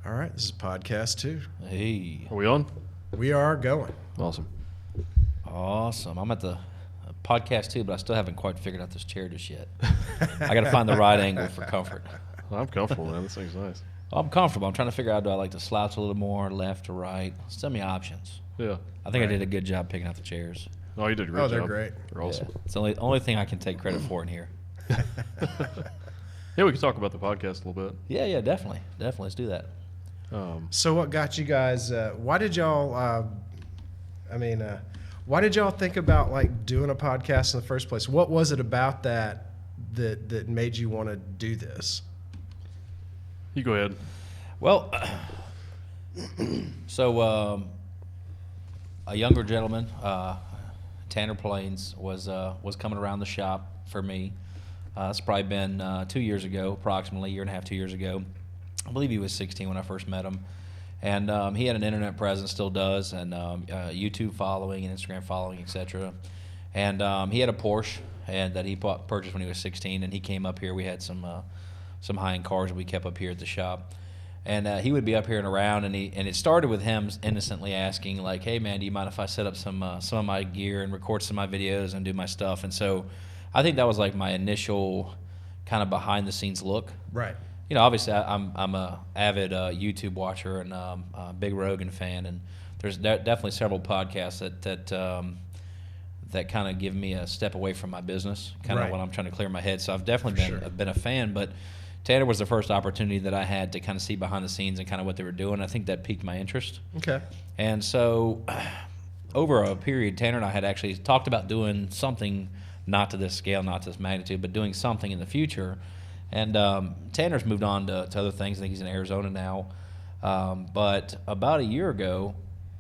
All right, this is podcast 2. Hey. Are we on? We are going. Awesome. I'm at the podcast 2, but I still haven't quite figured out this chair just yet. I got to find the right angle for comfort. Well, I'm comfortable, man. This thing's nice. I'm comfortable. I'm trying to figure out, do I like to slouch a little more, left or right? Send me options. Yeah. I think I did a good job picking out the chairs. Oh, you did a great job. They're great. They're awesome. Yeah. It's the only thing I can take credit for in here. Yeah, we can talk about the podcast a little bit. Yeah, definitely. Definitely. Let's do that. So what got you guys, why did y'all think about like doing a podcast in the first place? What was it about that made you want to do this? You go ahead. Well, so a younger gentleman, Tanner Plains, was coming around the shop for me. It's probably been 2 years ago, approximately, a year and a half, 2 years ago. I believe he was 16 when I first met him. And he had an internet presence, still does, and YouTube following and Instagram following, etc. And he had a Porsche that he purchased when he was 16, and he came up here. We had some high-end cars that we kept up here at the shop. And he would be up here and around, and it started with him innocently asking, like, hey, man, do you mind if I set up some of my gear and record some of my videos and do my stuff? And so I think that was like my initial kind of behind-the-scenes look. Right. You know, obviously, I'm a avid YouTube watcher and a big Rogan fan, and there's definitely several podcasts that kind of give me a step away from my business, kind of when I'm trying to clear my head. So I've definitely been a fan, but Tanner was the first opportunity that I had to kind of see behind the scenes and kind of what they were doing. I think that piqued my interest. Okay. And so over a period, Tanner and I had actually talked about doing something, not to this scale, not to this magnitude, but doing something in the future. And Tanner's moved on to other things. I think he's in Arizona now. But about a year ago,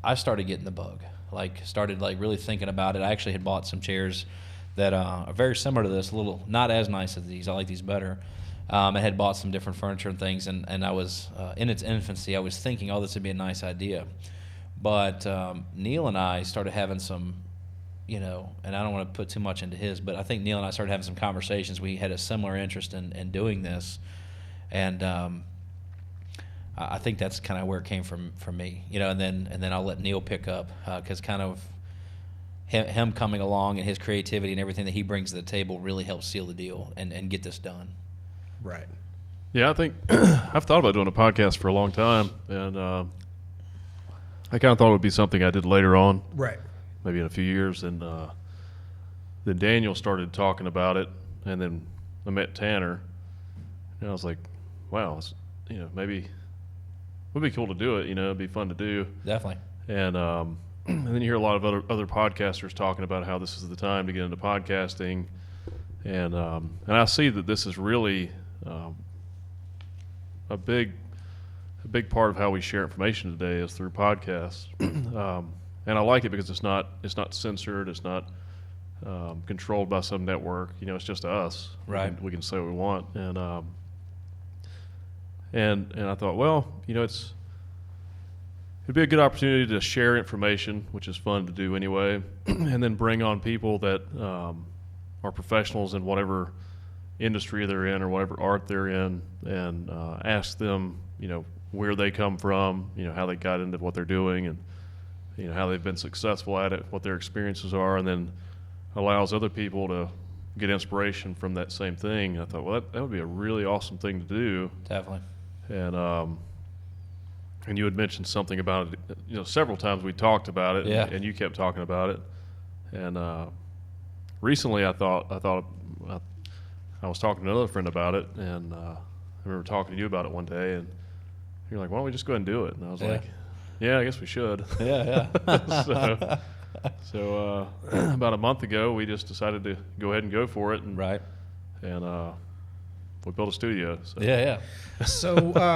I started getting the bug. Started really thinking about it. I actually had bought some chairs that are very similar to this, a little not as nice as these. I like these better. I had bought some different furniture and things, and I was in its infancy. I was thinking, oh, this would be a nice idea. But Neil and I started having some, and I don't want to put too much into his, but I think Neil and I started having some conversations. We had a similar interest in doing this, and I think that's kind of where it came from me, and then I'll let Neil pick up because kind of him coming along and his creativity and everything that he brings to the table really helps seal the deal and get this done. Right. Yeah, I think I've thought about doing a podcast for a long time, and I kind of thought it would be something I did later on. Right. Maybe in a few years, and then Daniel started talking about it, and then I met Tanner, and I was like, wow, maybe it would be cool to do it, it'd be fun to do. Definitely. And then you hear a lot of other podcasters talking about how this is the time to get into podcasting, and I see that this is really a big part of how we share information today is through podcasts. And I like it because it's not censored, it's not controlled by some network. It's just us. Right. We can say what we want, and I thought, well, it'd be a good opportunity to share information, which is fun to do anyway, and then bring on people that are professionals in whatever industry they're in or whatever art they're in, and ask them, where they come from, how they got into what they're doing, and how they've been successful at it, what their experiences are, and then allows other people to get inspiration from that same thing. I thought, well, that would be a really awesome thing to do. Definitely. And you had mentioned something about it, several times we talked about it, and you kept talking about it. And recently I was talking to another friend about it, and I remember talking to you about it one day, and you're like, why don't we just go ahead and do it? And I was like, yeah, I guess we should. Yeah. So about a month ago, we just decided to go ahead and go for it, and we built a studio. So. Yeah. So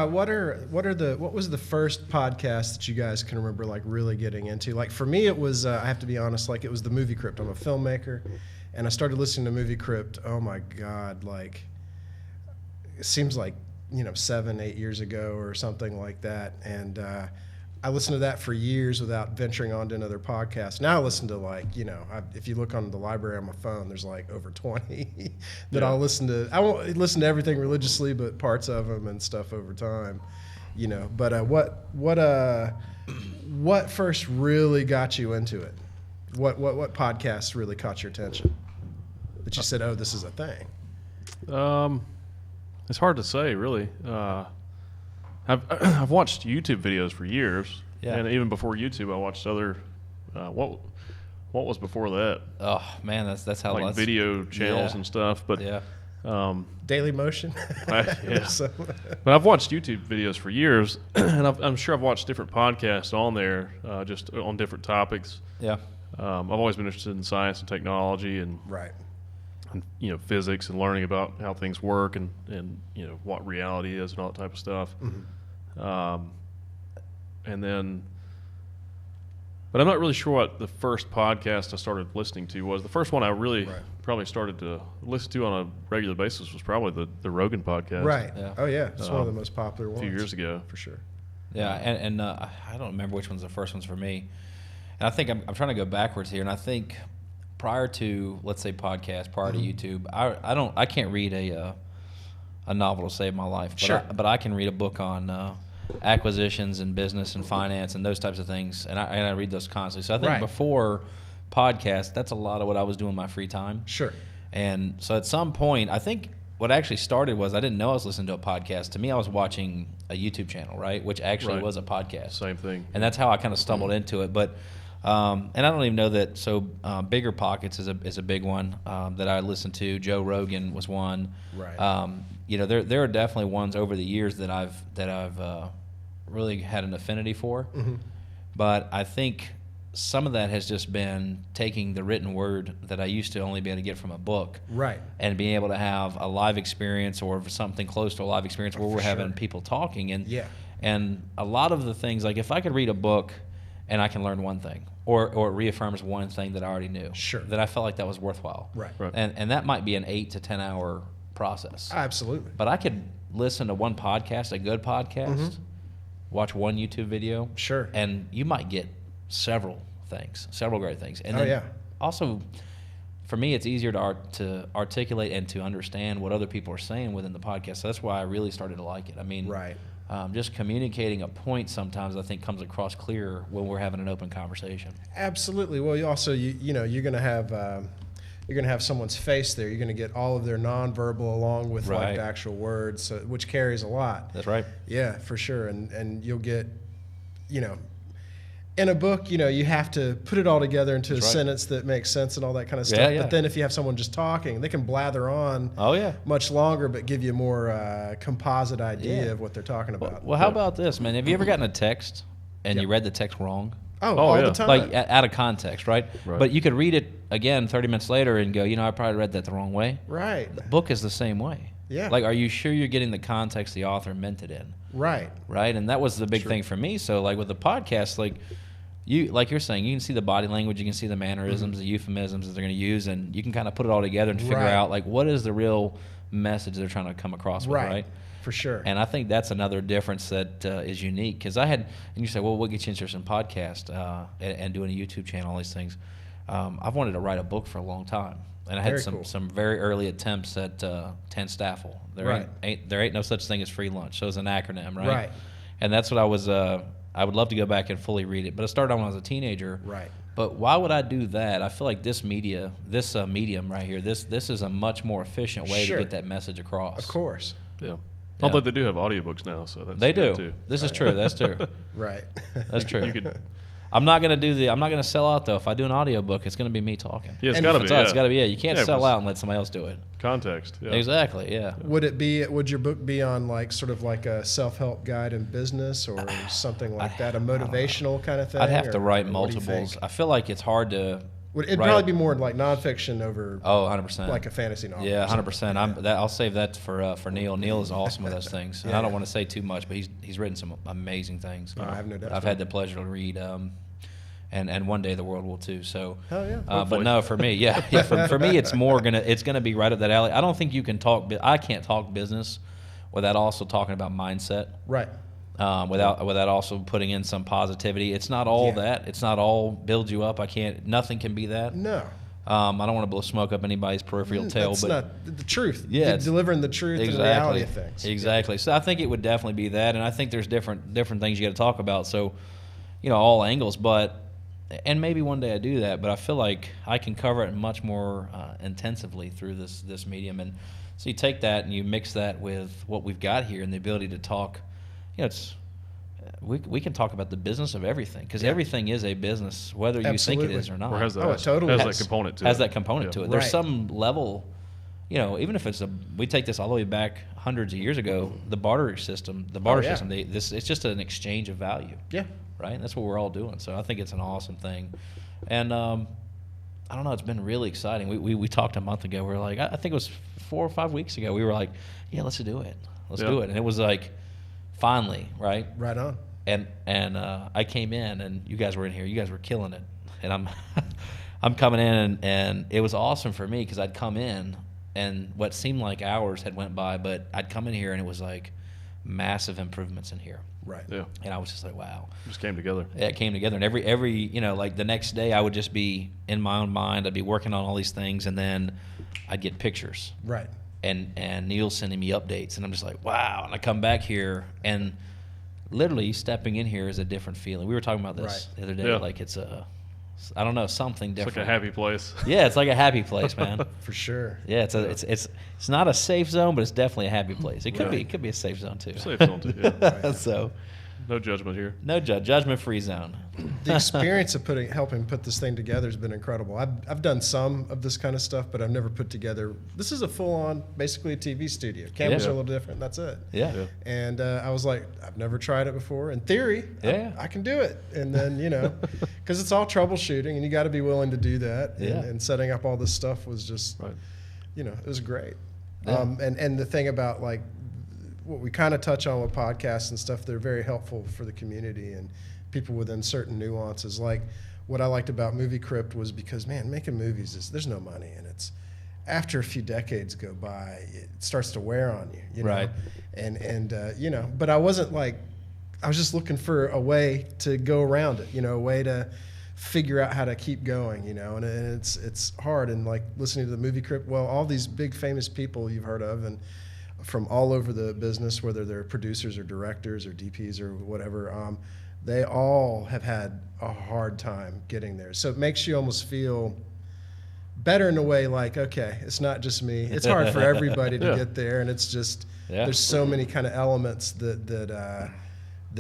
what was the first podcast that you guys can remember really getting into? Like for me, it was I have to be honest, it was the Movie Crypt. I'm a filmmaker, and I started listening to Movie Crypt. Oh my God, it seems like 7-8 years ago or something like that, and I listened to that for years without venturing on to another podcast. Now I listen to if you look on the library on my phone, there's over 20 that I'll listen to. I won't listen to everything religiously, but parts of them and stuff over time. you know. But what first really got you into it? What podcasts really caught your attention that you said, oh, this is a thing? It's hard to say, really. I've watched YouTube videos for years, and even before YouTube, I watched other. What was before that? Oh man, that's how like video channels and stuff. But Daily Motion. So, but I've watched YouTube videos for years, and I'm sure I've watched different podcasts on there, just on different topics. Yeah. I've always been interested in science and technology, and you know, physics, and learning about how things work, and you know, what reality is and all that type of stuff. And then, but I'm not really sure what the first podcast I started listening to was. The first one I really probably started to listen to on a regular basis was probably the Rogan podcast. Right. Yeah. Oh yeah, it's one of the most popular ones. A few years ago, for sure. Yeah, and I don't remember which one's the first ones for me. And I think I'm trying to go backwards here, and I think prior to, let's say, podcast, prior to YouTube, I can't read a novel to save my life. But but I can read a book on acquisitions and business and finance and those types of things, and I read those constantly. So I think before podcast, that's a lot of what I was doing in my free time. Sure. And so at some point, I think what actually started was I didn't know I was listening to a podcast. To me, I was watching a YouTube channel, right, which actually was a podcast. Same thing. And that's how I kind of stumbled into it. But and I don't even know that. So Bigger Pockets is a big one that I listened to. Joe Rogan was one. Right. You know, there are definitely ones over the years that I've really had an affinity for. But I think some of that has just been taking the written word that I used to only be able to get from a book, right, and being able to have a live experience or something close to a live experience where we're having people talking. And a lot of the things, like if I could read a book and I can learn one thing, or it reaffirms one thing that I already knew, that I felt like that was worthwhile. Right. And that might be an 8 to 10 hour process. Absolutely. But I could listen to one podcast, a good podcast, watch one YouTube video, and you might get several great things. And then also, for me, it's easier to articulate and to understand what other people are saying within the podcast. So that's why I really started to like it. I mean, just communicating a point sometimes I think comes across clearer when we're having an open conversation. Absolutely. Well, you also you know you're going to have someone's face there. You're going to get all of their nonverbal along with like the actual words, so, which carries a lot. That's right. Yeah, for sure. And you'll get, you know, in a book, you know, you have to put it all together into a sentence that makes sense and all that kind of stuff. But then if you have someone just talking, they can blather on much longer, but give you a more composite idea of what they're talking about. Well, how about this, man? Have you ever gotten a text and you read the text wrong? All the time. Like out of context, right? But you could read it again 30 minutes later and go, you know, I probably read that the wrong way. Right. The book is the same way. Yeah. Like, are you sure you're getting the context the author meant it in? Right. Right. And that was the big thing for me. So, like with the podcast, like you're saying, you can see the body language, you can see the mannerisms, the euphemisms that they're going to use, and you can kind of put it all together and figure out like what is the real message they're trying to come across with, right? For sure. And I think that's another difference that is unique, because and you say, well, what gets you interested in podcast and doing a YouTube channel, all these things. I've wanted to write a book for a long time, and I had some very early attempts at 10 Staffel. There ain't no such thing as free lunch, so it's an acronym, right? Right. And that's what I was. I would love to go back and fully read it, but it started on when I was a teenager. Right. But why would I do that? I feel like this medium right here, this is a much more efficient way to get that message across. Of course. Yeah. Although they do have audiobooks now, so that's they do. Too. This is true. That's true. Right. That's true. I'm not gonna sell out though. If I do an audiobook, it's gonna be me talking. Yeah, it's gotta be. It's gotta be. Yeah, you can't sell out and let somebody else do it. Context. Yeah. Exactly. Yeah. Would your book be on like sort of like a self-help guide in business or something like that, a motivational kind of thing? I'd have to write multiples. I feel like it's hard to. It'd probably be more like nonfiction over 100%. Like a fantasy novel. Yeah, 100%. I'll save that for Neil. Neil is awesome with those things. And I don't want to say too much, but he's written some amazing things. I have no doubt. I've had the pleasure to read, and one day the world will too. So, hell yeah. But no, for me, for me, it's gonna be right up that alley. I don't think you can talk. I can't talk business without also talking about mindset. Right. Without also putting in some positivity. It's not all that. It's not all build you up. Nothing can be that. No. I don't want to blow smoke up anybody's peripheral tail, that's but not the truth. Yeah, You're delivering the truth and the reality of things. Exactly. So I think it would definitely be that, and I think there's different things you got to talk about. So, all angles, and maybe one day I do that, but I feel like I can cover it much more intensively through this medium. And so you take that and you mix that with what we've got here and the ability to talk. We can talk about the business of everything, because everything is a business, whether you think it is or not. Or has that, it totally has that component to it. Has that component to it. There's Right. some level, even if we take this all the way back hundreds of years ago, the barter system, it's just an exchange of value. Yeah. Right? And that's what we're all doing. So I think it's an awesome thing. And I don't know, it's been really exciting. We talked a month ago. We were like, I think it was 4 or 5 weeks ago. We were like, yeah, let's do it. Let's do it. And it was like, finally, right? Right on. And I came in, and you guys were in here. You guys were killing it. And I'm coming in, and it was awesome for me because I'd come in, and what seemed like hours had went by, but I'd come in here, and it was like massive improvements in here. Right. Yeah. And I was just like, wow. It just came together. Yeah, it came together. And every like the next day I would just be in my own mind. I'd be working on all these things, and then I'd get pictures. Right. And Neil's sending me updates, and I'm just like, wow. And I come back here, and literally stepping in here is a different feeling. We were talking about this the other day. Yeah. Like I don't know, something different. It's like a happy place. Yeah, it's like a happy place, man. For sure. Yeah, it's not a safe zone, but it's definitely a happy place. It could be a safe zone too. Safe zone too, yeah. Right. So no judgment here. No judgment-free zone. The experience of helping put this thing together has been incredible. I've done some of this kind of stuff, but I've never put together. This is a full-on, basically a TV studio. Cameras are a little different. That's it. Yeah. And I was like, I've never tried it before. In theory, I can do it. And then because it's all troubleshooting, and you got to be willing to do that. Yeah. And setting up all this stuff was just, it was great. Yeah. And the thing about like what we kind of touch on with podcasts and stuff, they're very helpful for the community and people within certain nuances. Like what I liked about Movie Crypt was because, man, making movies there's no money, and it's after a few decades go by, it starts to wear on you, you know? Right. And but I wasn't like, I was just looking for a way to go around it, a way to figure out how to keep going, and it's hard. And like listening to the Movie Crypt, well, all these big famous people you've heard of, and from all over the business, whether they're producers or directors or DPs or whatever, they all have had a hard time getting there. So it makes you almost feel better in a way, like, okay, it's not just me. It's hard for everybody to get there, and it's just there's so many kind of elements that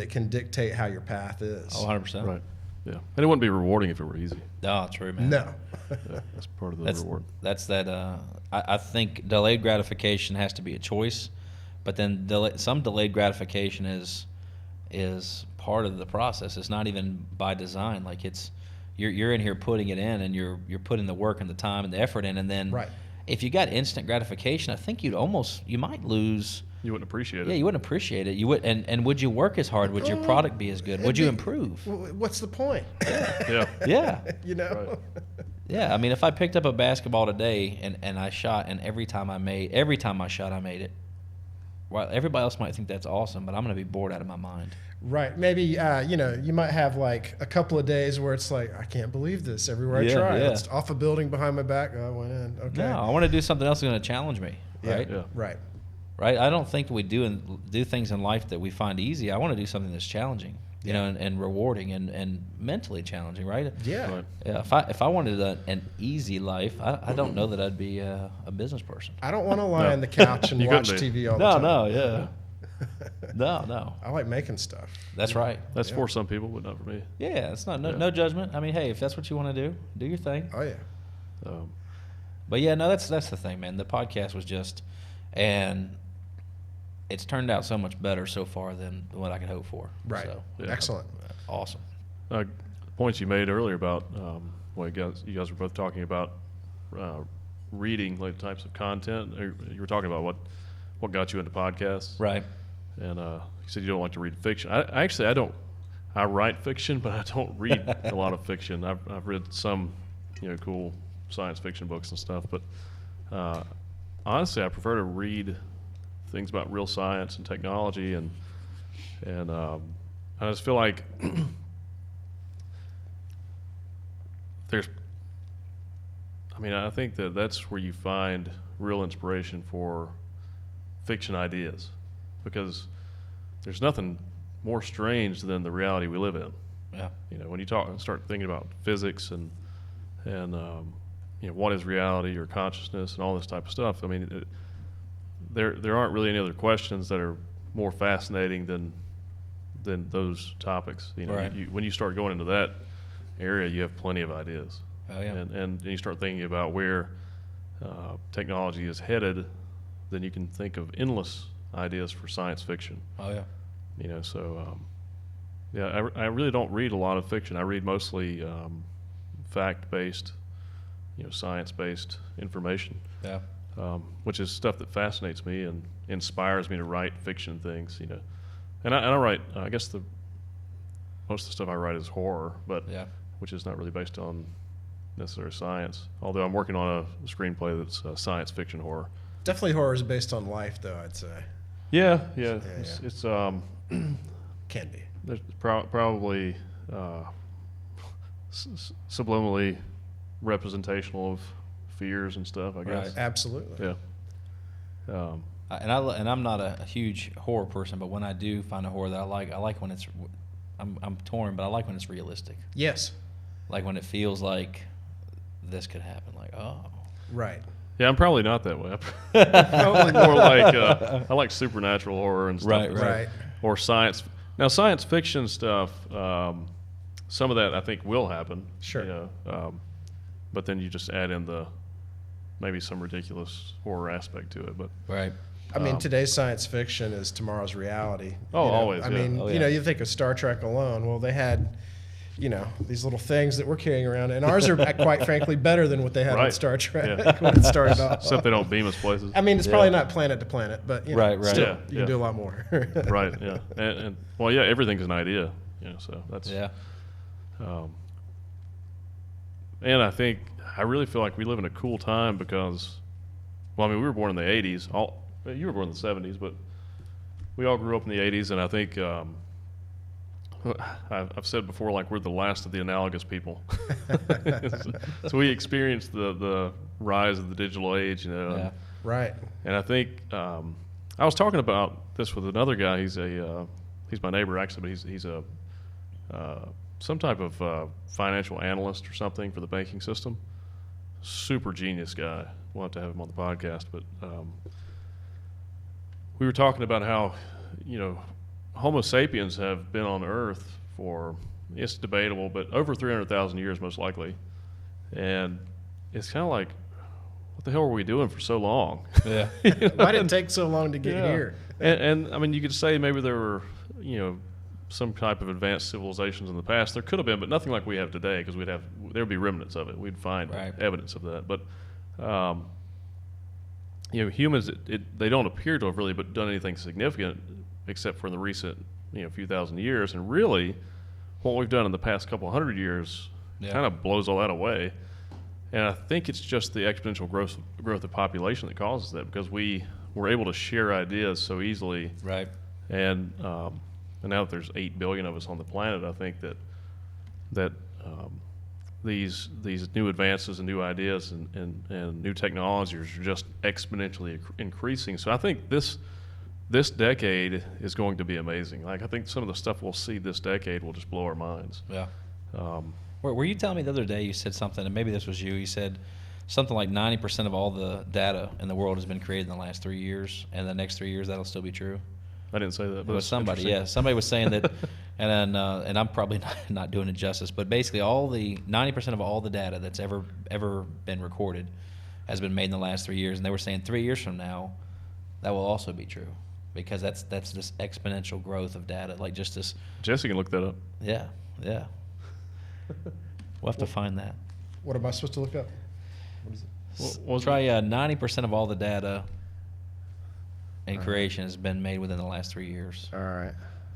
can dictate how your path is. Oh, 100%. Right. Yeah. And it wouldn't be rewarding if it were easy. No, true, man. No. Yeah, that's part of the reward. That's that. I think delayed gratification has to be a choice, but then some delayed gratification is part of the process. It's not even by design. Like you're in here putting it in, and you're putting the work and the time and the effort in, and then if you got instant gratification, I think you might lose. You wouldn't appreciate it. Yeah, you wouldn't appreciate it. You would, and would you work as hard? Would your product be as good? Would you improve? What's the point? Yeah. Yeah. Right. Yeah, I mean, if I picked up a basketball today and I shot, and every time I shot, I made it. Well, everybody else might think that's awesome, but I'm going to be bored out of my mind. Right. Maybe, you might have like a couple of days where it's like, I can't believe this. Everywhere I try, it's off a building behind my back. Oh, I went in. Okay. No, I want to do something else that's going to challenge me. Right. Yeah. Right. Right. I don't think we do things in life that we find easy. I want to do something that's challenging, and rewarding and mentally challenging. Right. Yeah. Right. Yeah. If I wanted an easy life, I don't know that I'd be a business person. I don't want to lie on the couch and watch TV all the time. No. Yeah. No. I like making stuff. That's right. That's for some people, but not for me. Yeah. It's not no judgment. I mean, hey, if that's what you want to do your thing. Oh yeah. But yeah, no, that's the thing, man. The podcast was just, and it's turned out so much better so far than what I could hope for. Right. So, Excellent. Awesome. Points you made earlier about you guys were both talking about reading, like types of content. You were talking about what got you into podcasts, right? And you said you don't like to read fiction. I don't. I write fiction, but I don't read a lot of fiction. I've read some, cool science fiction books and stuff, but honestly, I prefer to read things about real science and technology, and I just feel like I mean, I think that's where you find real inspiration for fiction ideas, because there's nothing more strange than the reality we live in. Yeah. You know, when you start thinking about physics and you know, what is reality or consciousness and all this type of stuff. I mean, there aren't really any other questions that are more fascinating than those topics. You know, right. When you start going into that area, you have plenty of ideas. Oh, yeah. And you start thinking about where technology is headed, then you can think of endless ideas for science fiction. Oh, yeah. You know, so yeah, I really don't read a lot of fiction. I read mostly fact-based, you know, science-based information. Yeah. Which is stuff that fascinates me and inspires me to write fiction things. You know, and I write. I guess most of the stuff I write is horror, but yeah. which is not really based on necessary science. Although I'm working on a screenplay that's science fiction horror. Definitely horror is based on life, though, I'd say. Yeah. It's can be. There's probably subliminally representational of fears and stuff, I guess. Right. Absolutely. Yeah. And I'm not a huge horror person, but when I do find a horror that I like when it's, I'm torn, but I like when it's realistic. Yes. Like when it feels like this could happen. Like, oh. Right. Yeah, I'm probably not that way. I'm more like I like supernatural horror and stuff. Right. Or science. Now, science fiction stuff, some of that I think will happen. Sure. You know, but then you just add in maybe some ridiculous horror aspect to it. But right. I mean, today's science fiction is tomorrow's reality. Oh, you know? always. I yeah. mean, Oh, you know, you think of Star Trek alone. Well, they had, you know, these little things that we're carrying around, and ours are quite frankly better than what they had on Right. Star Trek Yeah. when it started off. Except they don't beam us places. I mean, it's probably not planet to planet, but you know, Right. still, Yeah, you can do a lot more. Right. Yeah. And well, yeah, everything's an idea. You know, so that's. Yeah. And I really feel like we live in a cool time because, well, I mean, we were born in the 80s. You were born in the 70s, but we all grew up in the 80s, and I think I've said before, like, we're the last of the analogous people. So we experienced the rise of the digital age, you know. Yeah. Right. And I think I was talking about this with another guy. He's my neighbor actually, but he's a some type of financial analyst or something for the banking system. Super genius guy. We'll have to have him on the podcast. But we were talking about how, you know, Homo sapiens have been on Earth for, it's debatable, but over 300,000 years most likely. And it's kind of like, what the hell were we doing for so long? Yeah. Why did it take so long to get here? And I mean, you could say maybe there were, you know, some type of advanced civilizations in the past. There could have been, but nothing like we have today, because there would be remnants of it. We'd find evidence of that. But, you know, humans, they don't appear to have really done anything significant except for in the recent, you know, few thousand years. And really, what we've done in the past couple hundred years kind of blows all that away. And I think it's just the exponential growth of population that causes that, because we were able to share ideas so easily. Right. And now that there's 8 billion of us on the planet, I think that these new advances and new ideas and new technologies are just exponentially increasing. So I think this decade is going to be amazing. Like, I think some of the stuff we'll see this decade will just blow our minds. Yeah. Were you telling me the other day, you said something, and maybe this was you said something like 90% of all the data in the world has been created in the last 3 years, and the next 3 years that'll still be true? I didn't say that. But it was somebody, somebody was saying that, and I'm probably not doing it justice, but basically 90% of all the data that's ever been recorded has been made in the last 3 years, and they were saying 3 years from now that will also be true, because that's this exponential growth of data, like just this. Jesse can look that up. Yeah. We'll have to find that. What am I supposed to look up? What is it? Try 90% of all the data in creation has been made within the last 3 years. All right.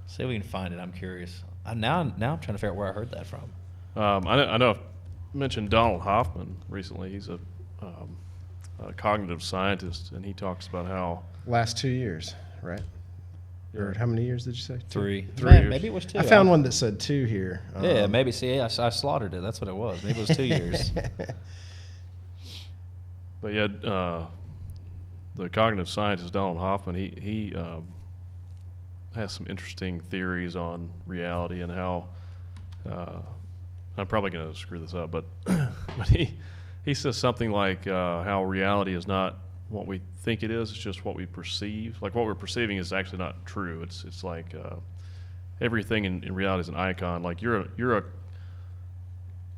See if we can find it. I'm curious. Now I'm trying to figure out where I heard that from. I know I've mentioned Donald Hoffman recently. He's a cognitive scientist, and he talks about how Last 2 years, right? Or how many years did you say? 3. 3 years. Maybe it was 2. I found one that said 2 here. Yeah, maybe. See, I slaughtered it. That's what it was. Maybe it was 2 years. But yeah, the cognitive scientist Donald Hoffman, he has some interesting theories on reality and how I'm probably going to screw this up, but but he says something like how reality is not what we think it is; it's just what we perceive. Like what we're perceiving is actually not true. It's like everything in reality is an icon. Like you're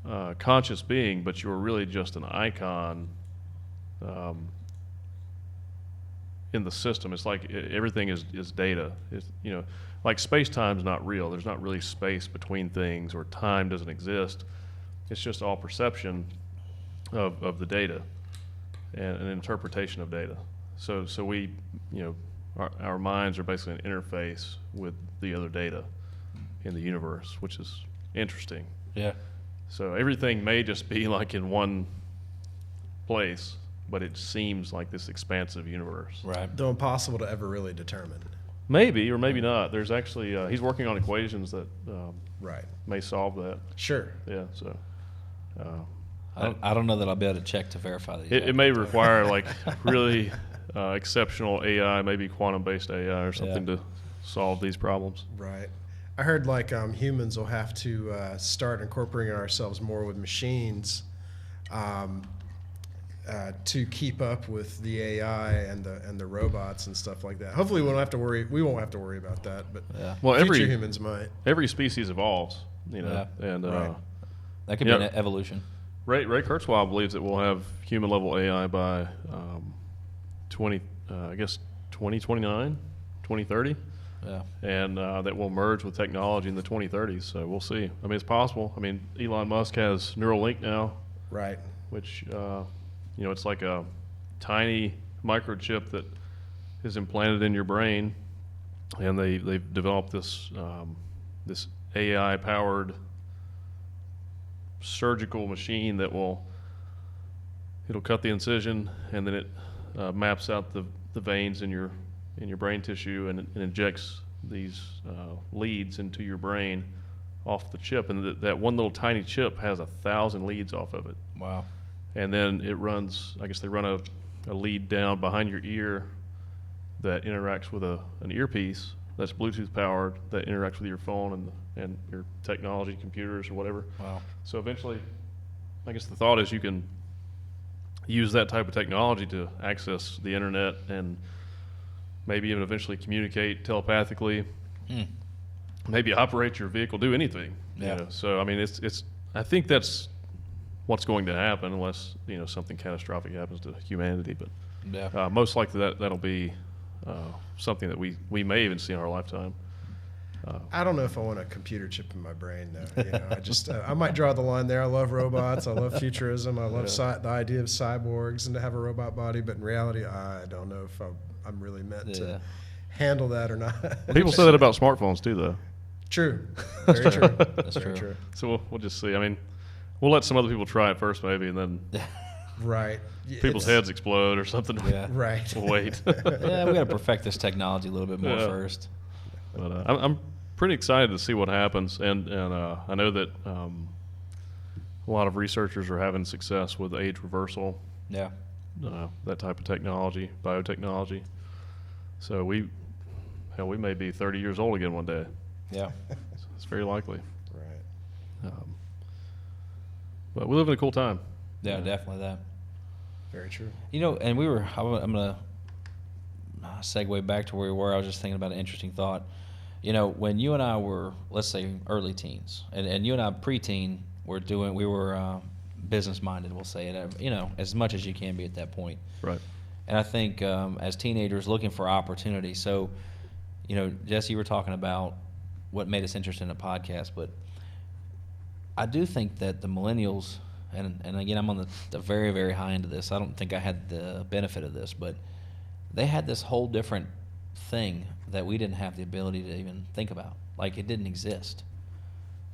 a conscious being, but you're really just an icon in the system. It's like everything is data. It's, like space-time is not real. There's not really space between things, or time doesn't exist. It's just all perception of the data and an interpretation of data. So we, our minds are basically an interface with the other data in the universe, which is interesting. Yeah. So everything may just be like in one place, but it seems like this expansive universe. Right. Though impossible to ever really determine. Maybe or maybe not. There's actually he's working on equations that right. may solve that. Sure. Yeah. So I don't know that I'll be able to check to verify that. It may require like really exceptional AI, maybe quantum-based AI or something to solve these problems. Right. I heard like humans will have to start incorporating ourselves more with machines to keep up with the AI and the robots and stuff like that. Hopefully, we won't have to worry about that. But well, future humans might. Every species evolves, and that could be an evolution. Ray Kurzweil believes that we'll have human level AI by 2029, 2030. Yeah. And that will merge with technology in the 2030s. So we'll see. I mean, it's possible. I mean, Elon Musk has Neuralink now, right? Which it's like a tiny microchip that is implanted in your brain, and they've developed this this AI powered surgical machine that it'll cut the incision, and then it maps out the veins in your brain tissue and injects these leads into your brain off the chip, and that one little tiny chip has 1,000 leads off of it. Wow. And then it runs, I guess they run a lead down behind your ear that interacts with an earpiece that's Bluetooth powered that interacts with your phone and your technology, computers or whatever. Wow. So eventually, I guess the thought is you can use that type of technology to access the internet and maybe even eventually communicate telepathically, maybe operate your vehicle, do anything. Yeah. So I mean, it's. I think that's what's going to happen, unless something catastrophic happens to humanity. But most likely that'll be something that we may even see in our lifetime. I don't know if I want a computer chip in my brain, though. I just I might draw the line there. I love robots. I love futurism. I love the idea of cyborgs and to have a robot body. But in reality, I don't know if I'm really meant to handle that or not. People say that about smartphones too, though. True. Very true. That's Very true. So we'll just see. I mean, we'll let some other people try it first, maybe, and then right. people's heads explode or something. Yeah. Right. We'll wait. We got to perfect this technology a little bit more first. But I'm pretty excited to see what happens, and I know that a lot of researchers are having success with age reversal. Yeah. That type of technology, biotechnology. So we may be 30 years old again one day. Yeah. It's very likely. Right. But we live in a cool time. Yeah, definitely that. Very true. And I'm going to segue back to where we were. I was just thinking about an interesting thought. When you and I were, let's say, early teens, and you and I preteen, we were business-minded, we'll say it, as much as you can be at that point. Right. And I think as teenagers looking for opportunity, so, Jesse, you were talking about what made us interested in a podcast, but I do think that the millennials, and again, I'm on the very, very high end of this. I don't think I had the benefit of this, but they had this whole different thing that we didn't have the ability to even think about. Like, it didn't exist.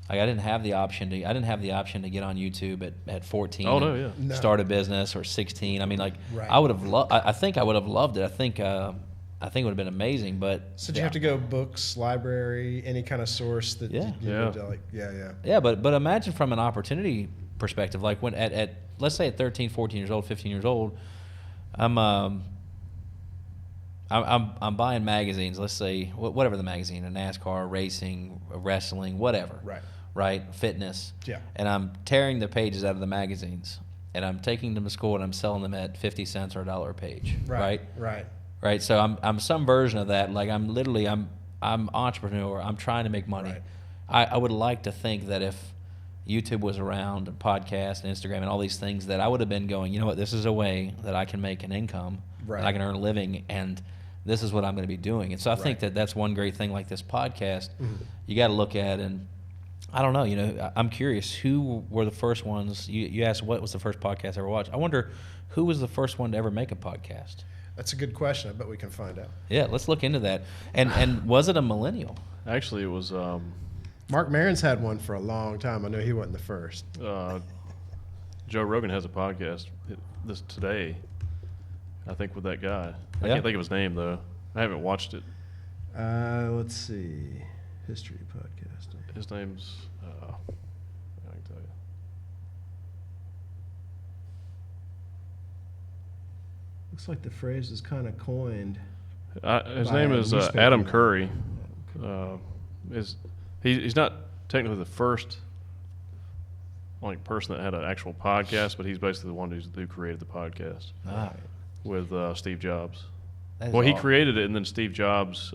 Like, I didn't have the option to get on YouTube at 14. Oh, no, yeah. No. Start a business, or 16. I mean, like, right. I think I would have loved it. I think it would have been amazing, but so do you have to go books, library, any kind of source that you need to, like, yeah, but imagine from an opportunity perspective, like when at let's say at 13, 14 years old, 15 years old, I'm buying magazines. Let's say whatever the magazine, a NASCAR, racing, wrestling, whatever. Right. Fitness. Yeah. And I'm tearing the pages out of the magazines, and I'm taking them to school, and I'm selling them at 50 cents or $1 a page. Right. So I'm some version of that. Like I'm entrepreneur. I'm trying to make money. I would like to think that if YouTube was around, and podcast and Instagram and all these things, that I would have been going, you know what, this is a way that I can make an income, and I can earn a living, and this is what I'm going to be doing. And so I think that that's one great thing, like this podcast, you got to look at. And I don't know, you know, I'm curious, who were the first ones? You asked what was the first podcast I ever watched. I wonder who was the first one to ever make a podcast. That's a good question. I bet we can find out. Yeah, let's look into that. And was it a millennial? Actually, it was Mark Maron's had one for a long time. I know he wasn't the first. Joe Rogan has a podcast this today, I think, with that guy. I can't think of his name, though. I haven't watched it. Let's see. History podcast. His name's, I can tell you. Looks like the phrase is kind of coined. His name is Adam Curry. He's not technically the first person that had an actual podcast, but he's basically the one who created the podcast with Steve Jobs. Well, he created it, and then Steve Jobs,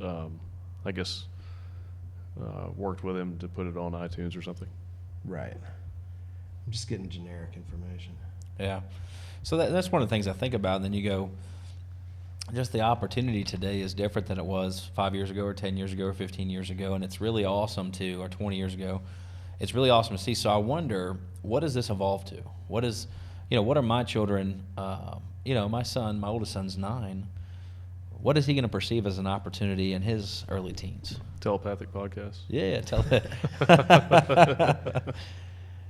I guess, worked with him to put it on iTunes or something. Right. I'm just getting generic information. Yeah. So that's one of the things I think about, and then you go, just the opportunity today is different than it was 5 years ago or 10 years ago or 15 years ago, and it's really awesome or 20 years ago. It's really awesome to see. So I wonder, what does this evolve to? What are my children, my oldest son's 9. What is he going to perceive as an opportunity in his early teens? Telepathic podcast. Yeah,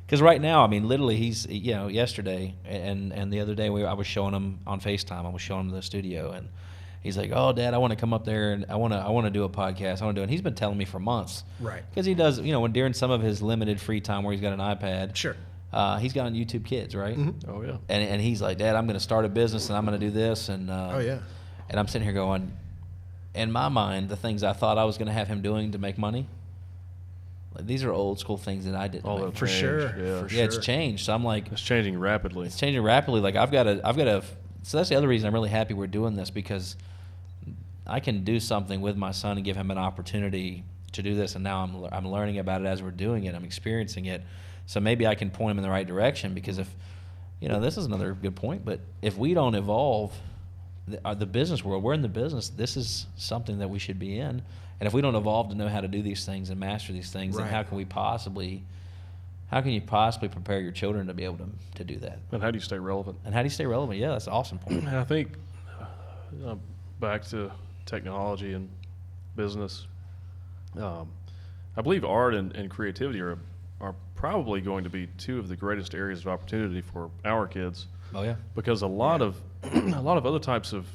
because right now, I mean, literally, he's, yesterday and the other day, I was showing him on FaceTime. I was showing him the studio, and he's like, "Oh, Dad, I want to come up there and I want to do a podcast. I want to do it." And he's been telling me for months, right? Because he does, when during some of his limited free time where he's got an iPad, sure, he's got on YouTube Kids, right? Mm-hmm. Oh yeah. And he's like, "Dad, I'm going to start a business and I'm going to do this." And oh yeah. And I'm sitting here going, in my mind, the things I thought I was going to have him doing to make money, these are old school things that I didn't. For sure. Yeah, it's changed. So I'm like, it's changing rapidly. Like I've got to. So that's the other reason I'm really happy we're doing this, because I can do something with my son and give him an opportunity to do this. And now I'm learning about it as we're doing it. I'm experiencing it. So maybe I can point him in the right direction, because if, this is another good point, but if we don't evolve the business world, we're in the business, this is something that we should be in. And if we don't evolve to know how to do these things and master these things, then how can you possibly prepare your children to be able to do that? And how do you stay relevant? Yeah, that's an awesome point. And I think back to technology and business, I believe art and creativity are probably going to be two of the greatest areas of opportunity for our kids. Oh yeah, because a lot of other types of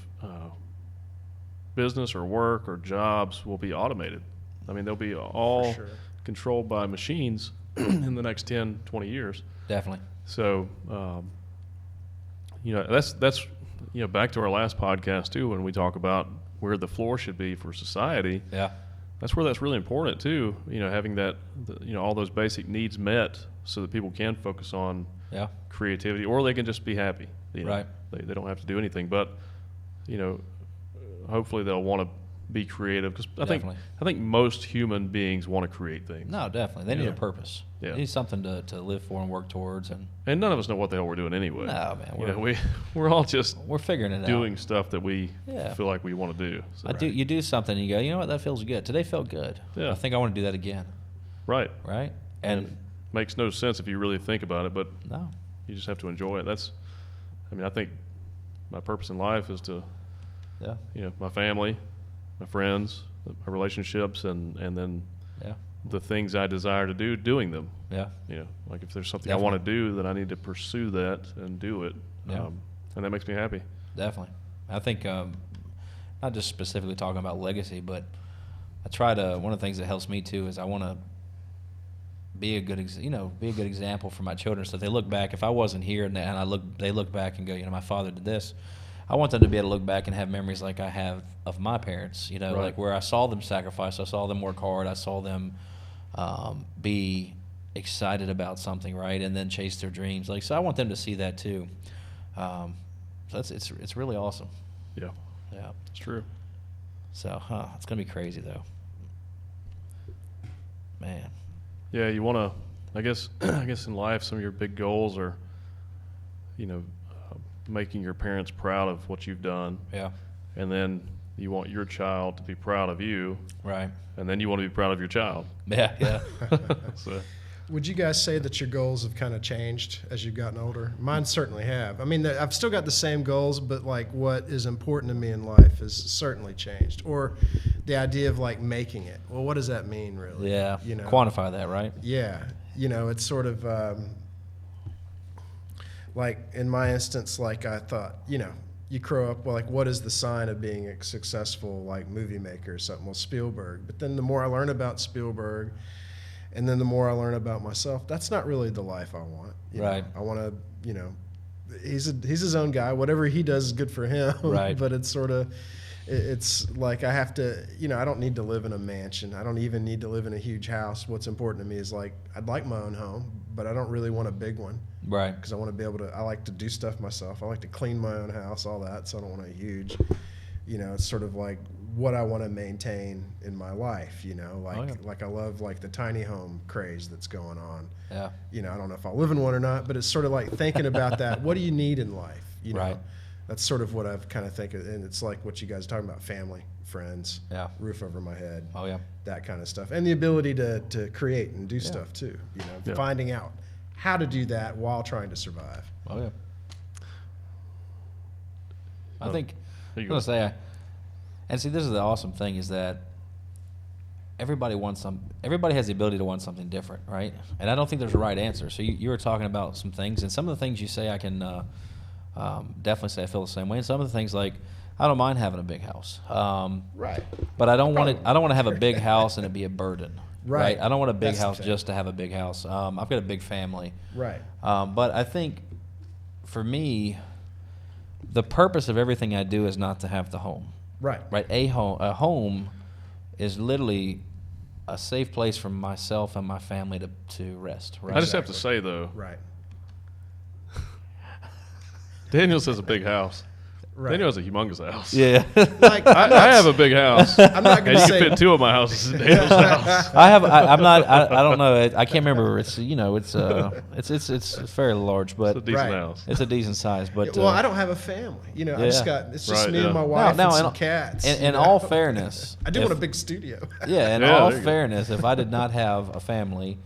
business or work or jobs will be automated. I mean, they'll be all controlled by machines in the next 10, 20 years. Definitely. So, that's back to our last podcast too, when we talk about where the floor should be for society. Yeah. That's where that's really important too. Having that, all those basic needs met, so that people can focus on creativity, or they can just be happy. Right. They don't have to do anything, but hopefully they'll want to be creative, because I think most human beings want to create things. No, definitely. They need a purpose. Yeah. They need something to live for and work towards, and none of us know what the hell we're doing anyway. No, man. We're all just we're figuring it out, doing stuff that we feel like we want to do. So. You do something and you go, you know what, that feels good. Today felt good. Yeah. I think I want to do that again. Right. And it makes no sense if you really think about it, but no, you just have to enjoy it. I think my purpose in life is to, my family, my friends, my relationships, and then the things I desire to do, doing them. Yeah. Like if there's something I want to do, then I need to pursue that and do it. Yeah. And that makes me happy. Definitely. I think, not just specifically talking about legacy, but I try to, one of the things that helps me too is I want to be a good example for my children, so they look back. If I wasn't here and they look back and go, my father did this, I want them to be able to look back and have memories like I have of my parents, you know, Right. like where I saw them sacrifice, I saw them work hard, I saw them be excited about something, right, and then chase their dreams. Like, so I want them to see that too. So it's really awesome. Yeah, Yeah. it's true. So, it's gonna be crazy though, man. Yeah, you want to. I guess in life, some of your big goals are, making your parents proud of what you've done. Yeah. And then you want your child to be proud of you. Right. And then you want to be proud of your child. Yeah. Yeah. So. Would you guys say that your goals have kind of changed as you've gotten older? Mine certainly have. I mean, I've still got the same goals, but like what is important to me in life has certainly changed. Or the idea of like making it. Well, what does that mean really? Yeah. You know, Quantify that, right? Yeah. You know, it's sort of like in my instance, like I thought, you know, you grow up, well, like what is the sign of being a successful like movie maker or something? Well, Spielberg. But then the more I learn about Spielberg, and then the more I learn about myself, that's not really the life I want. You Right. know? I want to, you know, he's his own guy. Whatever he does is good for him. Right. But it's sort of, it's like I have to, you know, I don't need to live in a mansion. I don't even need to live in a huge house. What's important to me is like, I'd like my own home, but I don't really want a big one. Right. Because I want to be able to, I like to do stuff myself. I like to clean my own house, all that. So I don't want a huge, you know, it's sort of like what I want to maintain in my life, you know, like, like I love like the tiny home craze that's going on. Yeah. You know, I don't know if I'll live in one or not, but it's sort of like thinking about that. What do you need in life? You know, Right. that's sort of what I've kind of think of, and it's like what you guys are talking about, family, friends, Yeah. roof over my head, Oh yeah. that kind of stuff. And the ability to create and do stuff too, you know, Yeah. finding out how to do that while trying to survive. Oh yeah. I think There I'm you gonna go. say, and see, this is the awesome thing is that everybody has the ability to want something different, right? And I don't think there's a right answer. So you were talking about some things, and some of the things you say I can definitely say I feel the same way. And some of the things like I don't mind having a big house, Right. but I don't want it. I don't want to have a big house and it be a burden. Right. I don't want a big That's the house thing. just to have a big house. I've got a big family. Right. But I think for me, the purpose of everything I do is not to have the home. Right. Right. A home is literally a safe place for myself and my family to rest. Right. I just have to say though, Right. Daniel says a big house. Right. Daniel has a humongous house. Yeah. Like, I have a big house. I'm not And going you to can say fit two of my houses in Daniel's house. I'm not. I don't know. I can't remember. It's it's fairly large, but It's a decent Right. house. it's a decent size. But well, I don't have a family. You know, I just Yeah. got, it's just Right, me yeah. and my wife No, and in- some cats. in you know? all fairness, I do if- want a big studio. Yeah, in Yeah, all there you go. fairness, if I did not have a family,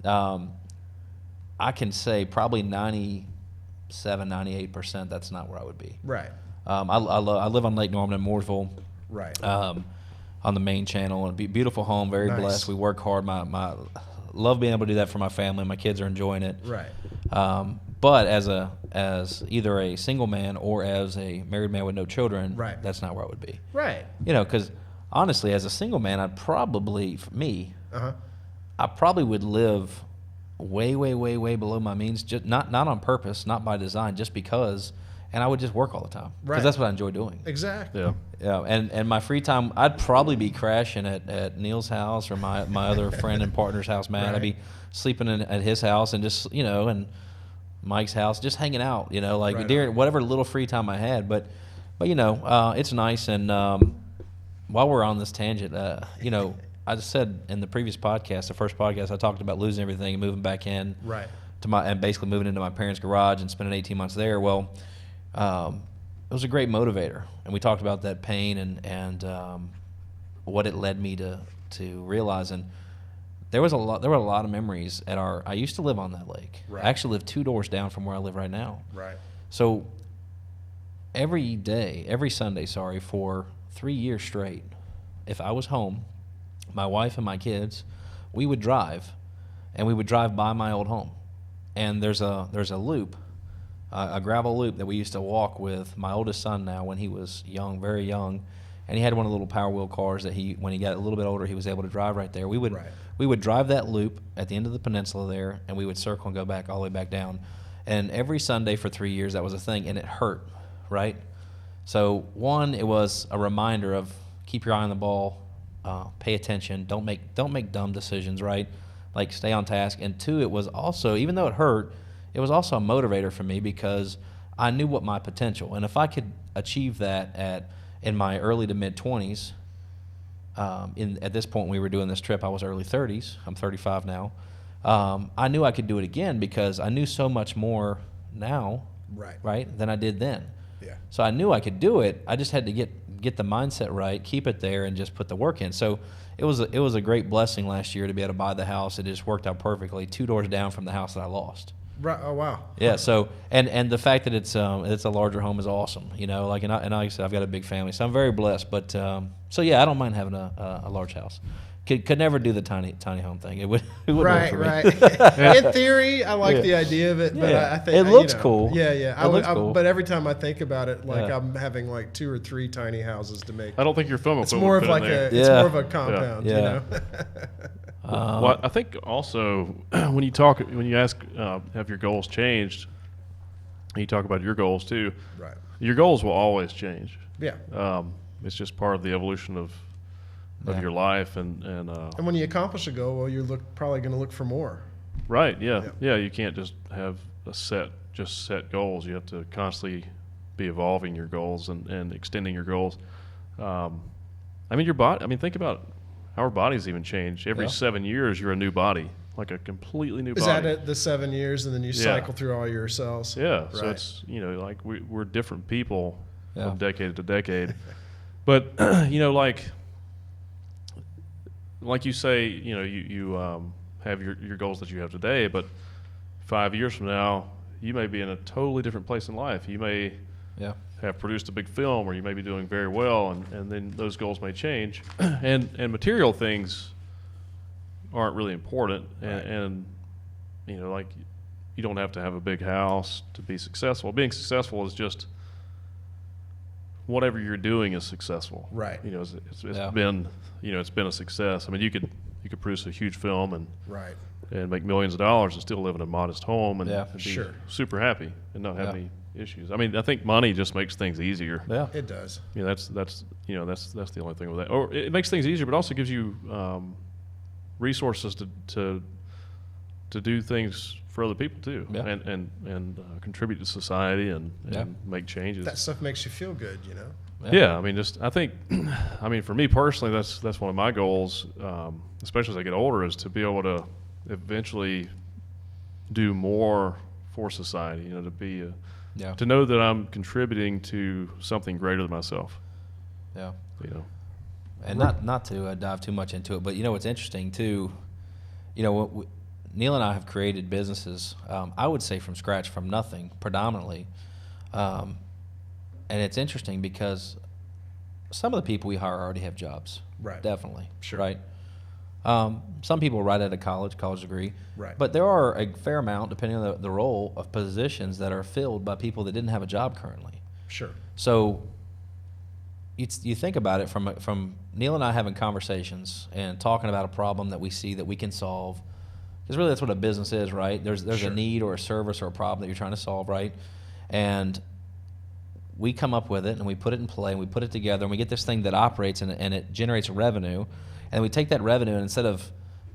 I can say probably 97, 98% that's not where I would be. Right. I live on Lake Norman in Mooresville, Right. on the main channel. A beautiful home, very Nice. blessed. We work hard. My love being able to do that for my family. My kids are enjoying it. Right. But as either a single man or as a married man with no children, Right. that's not where I would be. Right. You know, because honestly, as a single man, I'd probably, for me, Uh-huh. I probably would live way, way, way, way below my means. Just not on purpose, not by design, just because. And I would just work all the time because Right. that's what I enjoy doing. Exactly. Yeah. Yeah, and my free time, I'd probably be crashing at Neil's house or my other friend and partner's house, Matt. Right. I'd be sleeping at his house and just, you know, and Mike's house, just hanging out, you know, like Right during whatever little free time I had. But you know, it's nice. And while we're on this tangent, you know, I just said in the previous podcast, the first podcast, I talked about losing everything and moving back in Right. and basically moving into my parents' garage and spending 18 months there. Well, it was a great motivator, and we talked about that pain and what it led me to realize. And there were a lot of memories at I used to live on that lake. Right. I actually live 2 doors down from where I live right now. Right. So every Sunday, for 3 years straight, if I was home, my wife and my kids, we would drive, and we would drive by my old home. And there's a loop, a gravel loop that we used to walk with my oldest son now when he was young, very young, and he had one of the little Power Wheel cars that when he got a little bit older, he was able to drive right there. We would drive that loop at the end of the peninsula there, and we would circle and go back all the way back down. And every Sunday for 3 years, that was a thing, and it hurt, right? So one, it was a reminder of keep your eye on the ball, pay attention, don't make dumb decisions, right? Like stay on task. And two, it was also, even though it hurt, it was also a motivator for me because I knew what my potential, and if I could achieve that in my early to mid 20s, at this point when we were doing this trip, I was early 30s. I'm 35 now. I knew I could do it again because I knew so much more now, right, than I did then. Yeah. So I knew I could do it. I just had to get the mindset right, keep it there, and just put the work in. So it was a great blessing last year to be able to buy the house. It just worked out perfectly, 2 doors down from the house that I lost. Right. Oh wow. Yeah. So and the fact that it's a larger home is awesome. You know, like and like I said, I've got a big family, so I'm very blessed. But so yeah, I don't mind having a large house. Could never do the tiny home thing. It would work for me. Right. In theory, I like the idea of it, but I think it looks cool. Yeah. It looks cool. But every time I think about it, like I'm having like 2 or 3 tiny houses to make. I don't think your film It's more of like it's more of a compound. Yeah. You know. Well, I think also when you ask, have your goals changed? And you talk about your goals too. Right. Your goals will always change. Yeah. It's just part of the evolution of your life, and when you accomplish a goal, well, you're probably going to look for more. Right. Yeah. You can't just have set goals. You have to constantly be evolving your goals and extending your goals. I mean, your body. I mean, think about our bodies even change. Every 7 years, you're a new body, like a completely new body. Is that it, the 7 years, and then you cycle through all your cells? Yeah. Right. So it's like we're different people from decade to decade, but like you say, you have your goals that you have today, but 5 years from now, you may be in a totally different place in life. You may have produced a big film, or you may be doing very well, and then those goals may change. and material things aren't really important, and like you don't have to have a big house to be successful. Being successful is just whatever you're doing is successful. Right. It's been it's been a success. I mean, you could produce a huge film and make millions of dollars and still live in a modest home and be super happy and not have any issues. I mean, I think money just makes things easier. Yeah, it does. That's the only thing with that. Or it makes things easier, but also gives you resources to do things for other people too, and contribute to society and make changes. That stuff makes you feel good, Yeah, I mean, I think, for me personally, that's one of my goals, especially as I get older, is to be able to eventually do more for society. To know that I'm contributing to something greater than myself. Yeah. And not to dive too much into it, but what's interesting too, Neil and I have created businesses, I would say from scratch, from nothing, predominantly. And it's interesting because some of the people we hire already have jobs. Right. Definitely. Sure. Right. Some people right out of college degree. Right. But there are a fair amount, depending on the role, of positions that are filled by people that didn't have a job currently. Sure. So you think about it from Neil and I having conversations and talking about a problem that we see that we can solve. Because really that's what a business is, right? There's a need or a service or a problem that you're trying to solve, right? And we come up with it and we put it in play and we put it together and we get this thing that operates and it generates revenue. And we take that revenue and instead of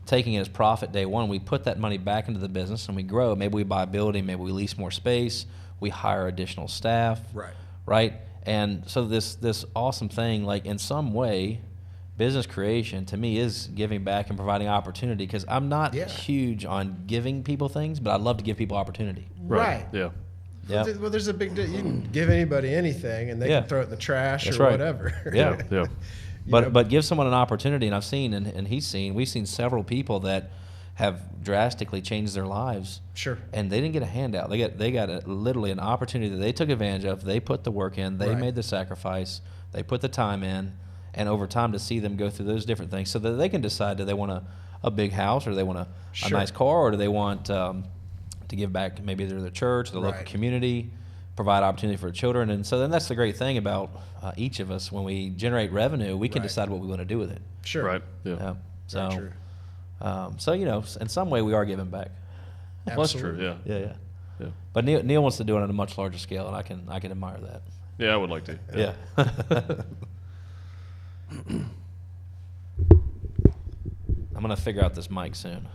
taking it as profit day one, we put that money back into the business and we grow. Maybe we buy a building, maybe we lease more space, we hire additional staff. Right? And so this awesome thing, like in some way, business creation to me is giving back and providing opportunity, because I'm not huge on giving people things, but I love to give people opportunity. Right. Yeah. Well, there's a big you can give anybody anything and they can throw it in the trash or whatever. Yeah. But give someone an opportunity, and I've seen and we've seen several people that have drastically changed their lives. Sure. And they didn't get a handout. They got literally an opportunity that they took advantage of. They put the work in. They made the sacrifice. They put the time in. And over time to see them go through those different things so that they can decide, do they want a big house, or do they want a nice car, or do they want to give back maybe to the church, the local community, provide opportunity for children. And so then that's the great thing about each of us. When we generate revenue, we can decide what we want to do with it. Sure. Right. Yeah. So, so in some way we are giving back. That's true. Yeah. Yeah. But Neil wants to do it on a much larger scale, and I can admire that. Yeah, I would like to. Yeah. I'm gonna figure out this mic soon.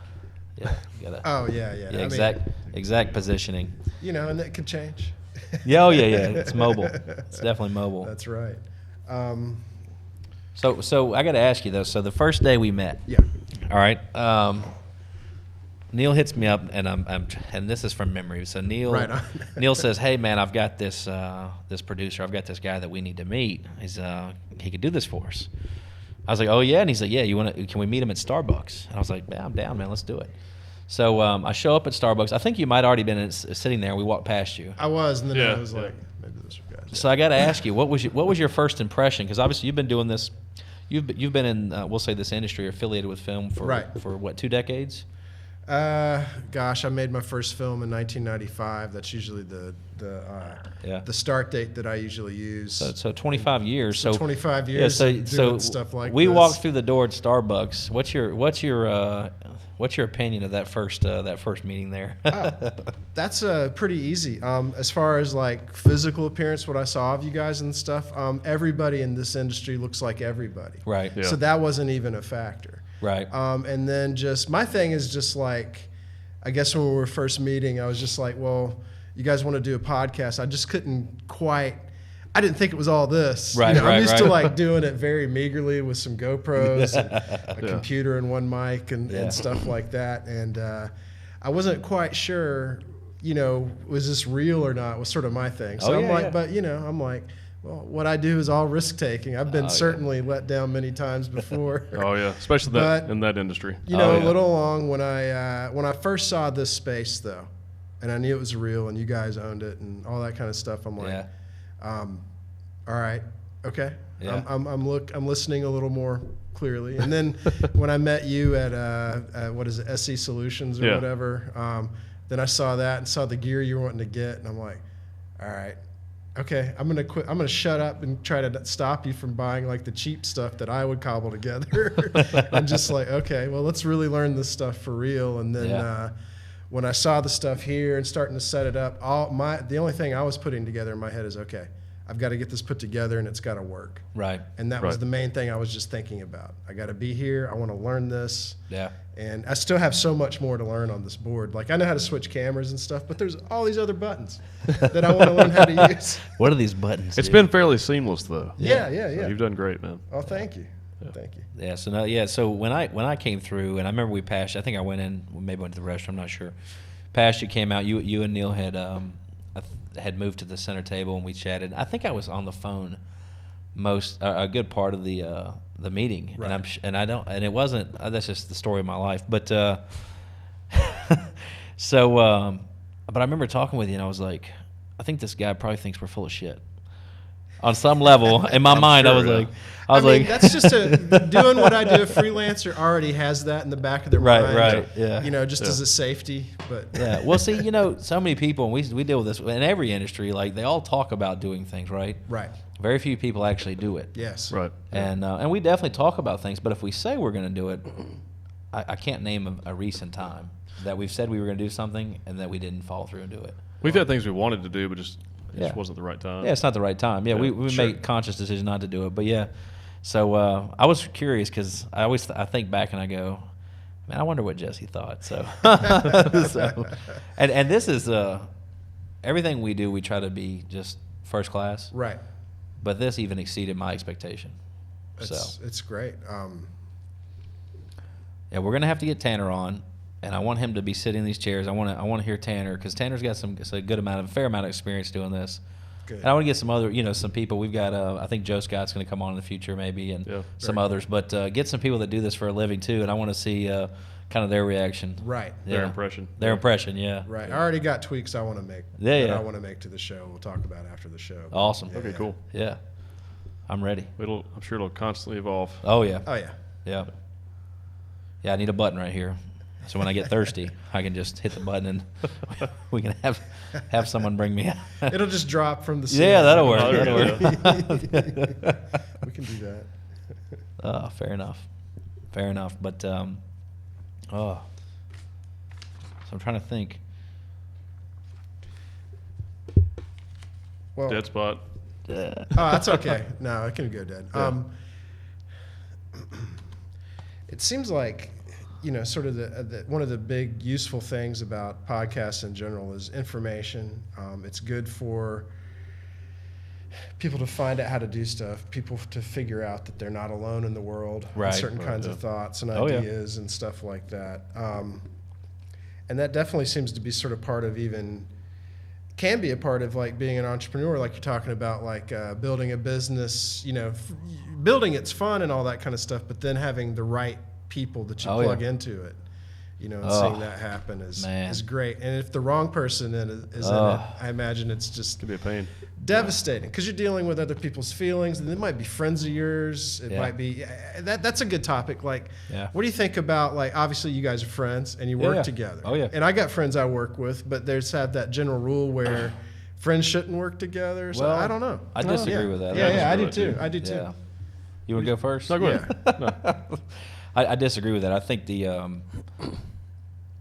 Yeah, you gotta. Oh yeah. Yeah, exact positioning. And that could change. Yeah, yeah. It's mobile. It's definitely mobile. That's right. So I got to ask you though. So the first day we met. Yeah. All right. Neil hits me up, and and this is from memory. So Neil says, "Hey man, I've got this producer. I've got this guy that we need to meet. He could do this for us." I was like, "Oh yeah," and he's like, "Yeah, can we meet him at Starbucks?" And I was like, "Yeah, I'm down, man. Let's do it." So I show up at Starbucks. I think you might already been sitting there. We walked past you. I was, and then I was like, maybe this guy. So I got to ask you, what was your first impression? Because obviously you've been doing this. You've been in we'll say this industry, affiliated with film for what, 2 decades? Gosh, I made my first film in 1995. That's usually the start date that I usually use. So 25 years. So 25 years. Yeah, doing stuff like we this. walked through the door at Starbucks. What's your opinion of that first meeting there? That's pretty easy. As far as like physical appearance, what I saw of you guys and stuff, everybody in this industry looks like everybody. Right. Yeah. So that wasn't even a factor. Right. And then just my thing is just like, I guess when we were first meeting, I was just like, well, you guys want to do a podcast? I just couldn't quite. I didn't think it was all this. Right, I'm used to like doing it very meagerly with some GoPros and a computer and one mic and stuff like that. And I wasn't quite sure, was this real or not was sort of my thing. So I'm like, but I'm like, well, what I do is all risk taking. I've been certainly let down many times before. Oh yeah, especially in that industry. A little long when I first saw this space though, and I knew it was real and you guys owned it and all that kind of stuff. I'm like, all right, okay. Yeah. I'm listening a little more clearly. And then when I met you at what is it, SC Solutions or whatever, then I saw that and saw the gear you were wanting to get, and I'm like, all right. Okay, I'm gonna quit. I'm gonna shut up and try to stop you from buying like the cheap stuff that I would cobble together. I'm just like, okay, well, let's really learn this stuff for real. And then when I saw the stuff here and starting to set it up, the only thing I was putting together in my head is, okay, I've got to get this put together and it's got to work. Right. And that was the main thing I was just thinking about. I got to be here. I want to learn this. Yeah. And I still have so much more to learn on this board. Like I know how to switch cameras and stuff, but there's all these other buttons that I want to learn how to use. What are these buttons? It's been fairly seameless though. Yeah. So you've done great, man. Oh, thank you. Thank you. Yeah. So when I came through, and I remember we passed. I think I went in, maybe went to the restroom. I'm not sure. Passed you, came out. You and Neil had moved to the center table and we chatted. I think I was on the phone a good part of the meeting, right. and it wasn't. That's just the story of my life. But but I remember talking with you and I was like, I think this guy probably thinks we're full of shit. On some level, in my mind, sure, I was like, that's just doing what I do. A freelancer already has that in the back of their mind, right, yeah, just as a safety. But yeah, well, see, so many people, and we deal with this in every industry. Like they all talk about doing things, right? Right. Very few people actually do it. Yes. Right. And we definitely talk about things, but if we say we're going to do it, I can't name a recent time that we've said we were going to do something and that we didn't follow through and do it. We've had things we wanted to do, but just wasn't the right time. Yeah, it's not the right time. Yeah, we make conscious decisions not to do it. But yeah, so I was curious because I think back and I go, man, I wonder what Jesse thought. So, and this is everything we do. We try to be just first class. Right. But this even exceeded my expectation. It's great. Yeah, we're gonna have to get Tanner on. And I want him to be sitting in these chairs. I want to hear Tanner because Tanner's got a fair amount of experience doing this. Good. And I want to get some other, some people. We've got, I think Joe Scott's going to come on in the future maybe, and some others. But get some people that do this for a living too, and I want to see kind of their reaction. Right. Yeah. Their impression. Yeah. Right. I already got tweaks I want to make. I want to make to the show. We'll talk about after the show. Awesome. Okay. Cool. Yeah. I'm ready. I'm sure it'll constantly evolve. Oh yeah. Oh yeah. Yeah. Yeah. I need a button right here. So when I get thirsty, I can just hit the button and we can have someone bring me out. It'll just drop from the ceiling. Yeah, that'll work. We can do that. Fair enough. But so I'm trying to think. Well, dead spot. Oh, that's okay. No, it can go dead. Yeah. It seems like, sort of one of the big useful things about podcasts in general is information. It's good for people to find out how to do stuff, people to figure out that they're not alone in the world, right, certain kinds of thoughts and ideas and stuff like that. And that definitely seems to be sort of part of can be a part of like being an entrepreneur, like you're talking about, like building a business, building it's fun and all that kind of stuff, but then having the right people that you plug into it, and seeing that happen is great. And if the wrong person is in it, I imagine it's just could be a pain. Devastating, because you're dealing with other people's feelings, and they might be friends of yours. It might be that's a good topic. Like, what do you think about, like, obviously you guys are friends and you work together. Oh yeah. And I got friends I work with, but there's that general rule where friends shouldn't work together. So I don't know. I disagree with that. I do too. I do too. Yeah. You want to go first? No, go ahead. No. I disagree with that. I think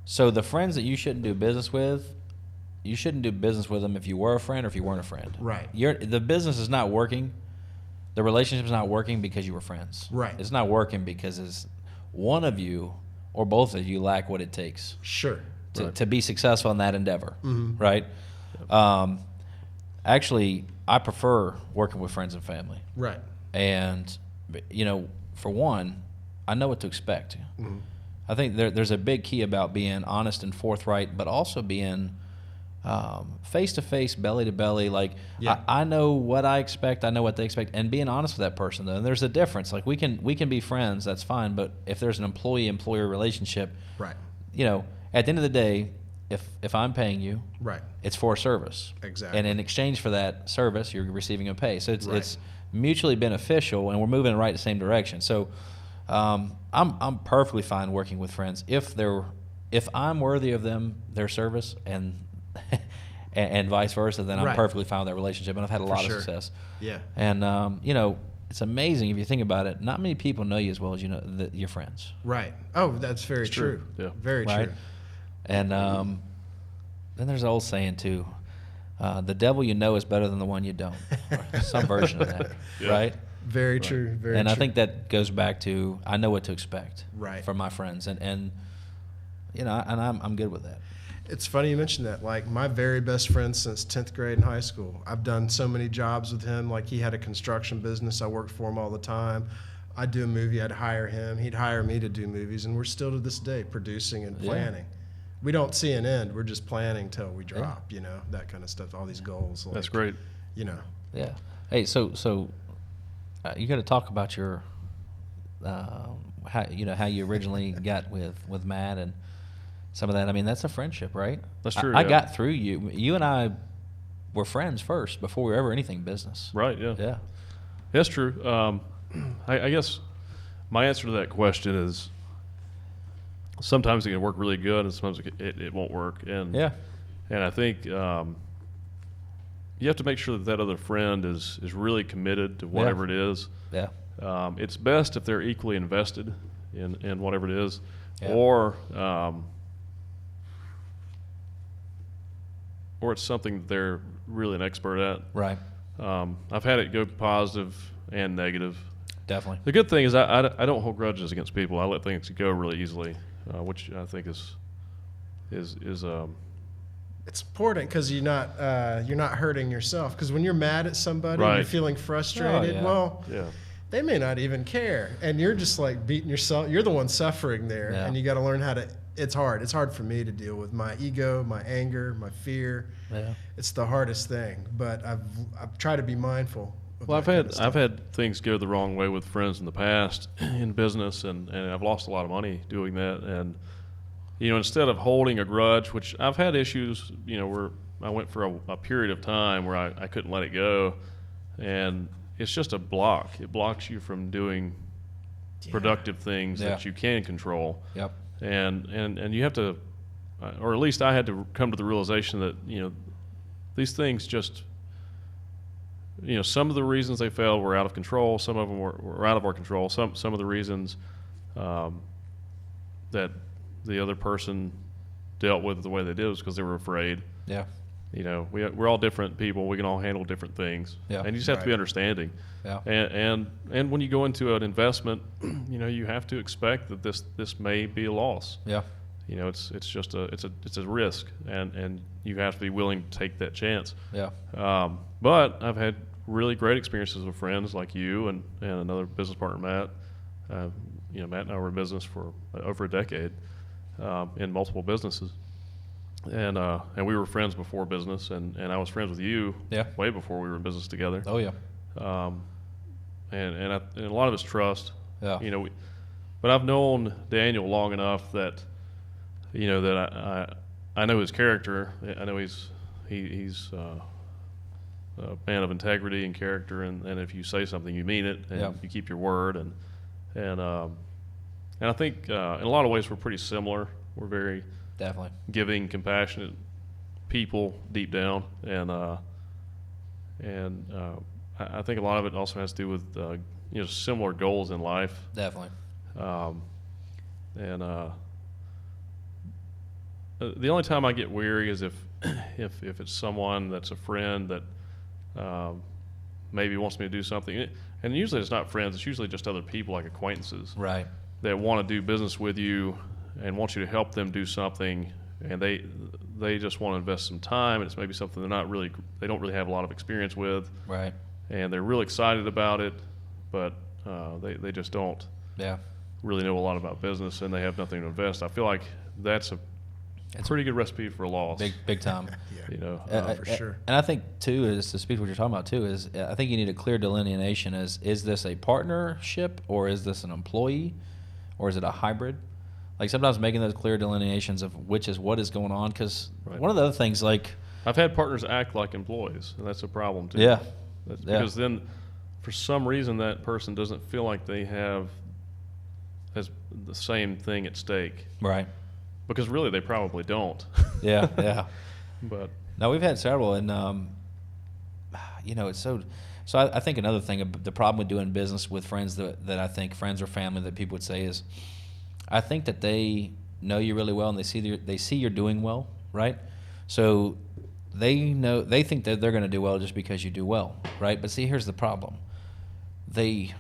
so the friends that you shouldn't do business with, you shouldn't do business with them if you were a friend or if you weren't a friend. Right. The business is not working. The relationship is not working because you were friends. Right. It's not working because it's one of you or both of you lack what it takes. Sure. To be successful in that endeavor. Mm-hmm. Right. Actually, I prefer working with friends and family. Right. And for one, I know what to expect. Mm-hmm. I think there's a big key about being honest and forthright, but also being face-to-face, belly-to-belly. Like, I know what I expect, I know what they expect, and being honest with that person, though. And there's a difference. Like, we can be friends, that's fine, but if there's an employee-employer relationship, right. At the end of the day, if I'm paying you, right, it's for a service. Exactly. And in exchange for that service, you're receiving a pay. So it's mutually beneficial, and we're moving in the same direction. So I'm perfectly fine working with friends if I'm worthy of their service and vice versa. Then I'm perfectly fine with that relationship, and I've had a lot of success. Yeah. And it's amazing if you think about it. Not many people know you as well as your friends. Right. Oh, that's very true. Yeah. Very true. And then there's an old saying too. The devil you know is better than the one you don't. Some version of that, right? Very true. Very and true. I think that goes back to I know what to expect from my friends, and I'm good with that. It's funny you mentioned that. Like, my very best friend since 10th grade in high school. I've done so many jobs with him. Like, he had a construction business. I worked for him all the time. I'd do a movie. I'd hire him. He'd hire me to do movies. And we're still to this day producing and planning. We don't see an end. We're just planning till we drop, that kind of stuff, all these goals. Like, that's great. Yeah. Hey, so you got to talk about your how you originally got with Matt and some of that. I mean, that's a friendship, right? That's true. I got through you. You and I were friends first before we were ever anything business. Right. Yeah. Yeah. That's true. I guess my answer to that question is sometimes it can work really good, and sometimes it won't work. And I think you have to make sure that other friend is really committed to whatever it is. Yeah. It's best if they're equally invested in whatever it is, or it's something that they're really an expert at. Right. I've had it go positive and negative. Definitely. The good thing is I don't hold grudges against people. I let things go really easily, which I think is it's important because you're not hurting yourself. Because when you're mad at somebody, and you're feeling frustrated. They may not even care, and you're just like beating yourself. You're the one suffering there, and you got to learn how to. It's hard. It's hard for me to deal with my ego, my anger, my fear. Yeah. It's the hardest thing, but I've tried to be mindful. Well, I've had things go the wrong way with friends in the past in business, and I've lost a lot of money doing that. And instead of holding a grudge, which I've had issues, where I went for a period of time where I couldn't let it go, and it's just a block. It blocks you from doing productive things that you can control. Yep. And you have to, or at least I had to come to the realization that these things just, some of the reasons they failed were out of control. Some of them were out of our control. Some of the reasons that the other person dealt with the way they did was because they were afraid. Yeah. you know, we're all different people. We can all handle different things. Yeah. And you just have to be understanding. Yeah. And when you go into an investment, you know, you have to expect that this may be a loss. Yeah. You know, it's just it's a risk, and you have to be willing to take that chance. Yeah. But I've had really great experiences with friends like you and another business partner, Matt. You know, Matt and I were in business for over a decade in multiple businesses, and we were friends before business, and I was friends with you way before we were in business together. Oh yeah. And a lot of it's trust. Yeah. You know, but I've known Daniel long enough that, you know, that I know his character. I know he's a man of integrity and character, and if you say something, you mean it, and you keep your word, and I think in a lot of ways we're pretty similar. We're very definitely giving, compassionate people deep down, and I think a lot of it also has to do with you know, similar goals in life. Definitely. The only time I get weary is if it's someone that's a friend that maybe wants me to do something, and usually it's not friends. It's usually just other people, like acquaintances, Right. that want to do business with you and want you to help them do something, and they just want to invest some time, and it's maybe something they don't really have a lot of experience with, Right. and they're real excited about it, but they just don't really know a lot about business, and they have nothing to invest. I feel like that's a pretty good recipe for a loss. Big time. You know, for sure. And I think too, is to speak what you're talking about too, is I think you need a clear delineation. Is this a partnership, or is this an employee, or is it a hybrid? Like sometimes making those clear delineations of which is what is going on, because one of the other things, like I've had partners act like employees, and that's a problem too. Yeah. Because then, for some reason, that person doesn't feel like they have the same thing at stake. Right. Because really, they probably don't. Yeah. But no, we've had several, and you know, it's so. I think another thing, the problem with doing business with friends that I think friends or family that people would say is, I think that they know you really well and they see you're doing well, right? So they think that they're going to do well just because you do well, right? But see, here's the problem. They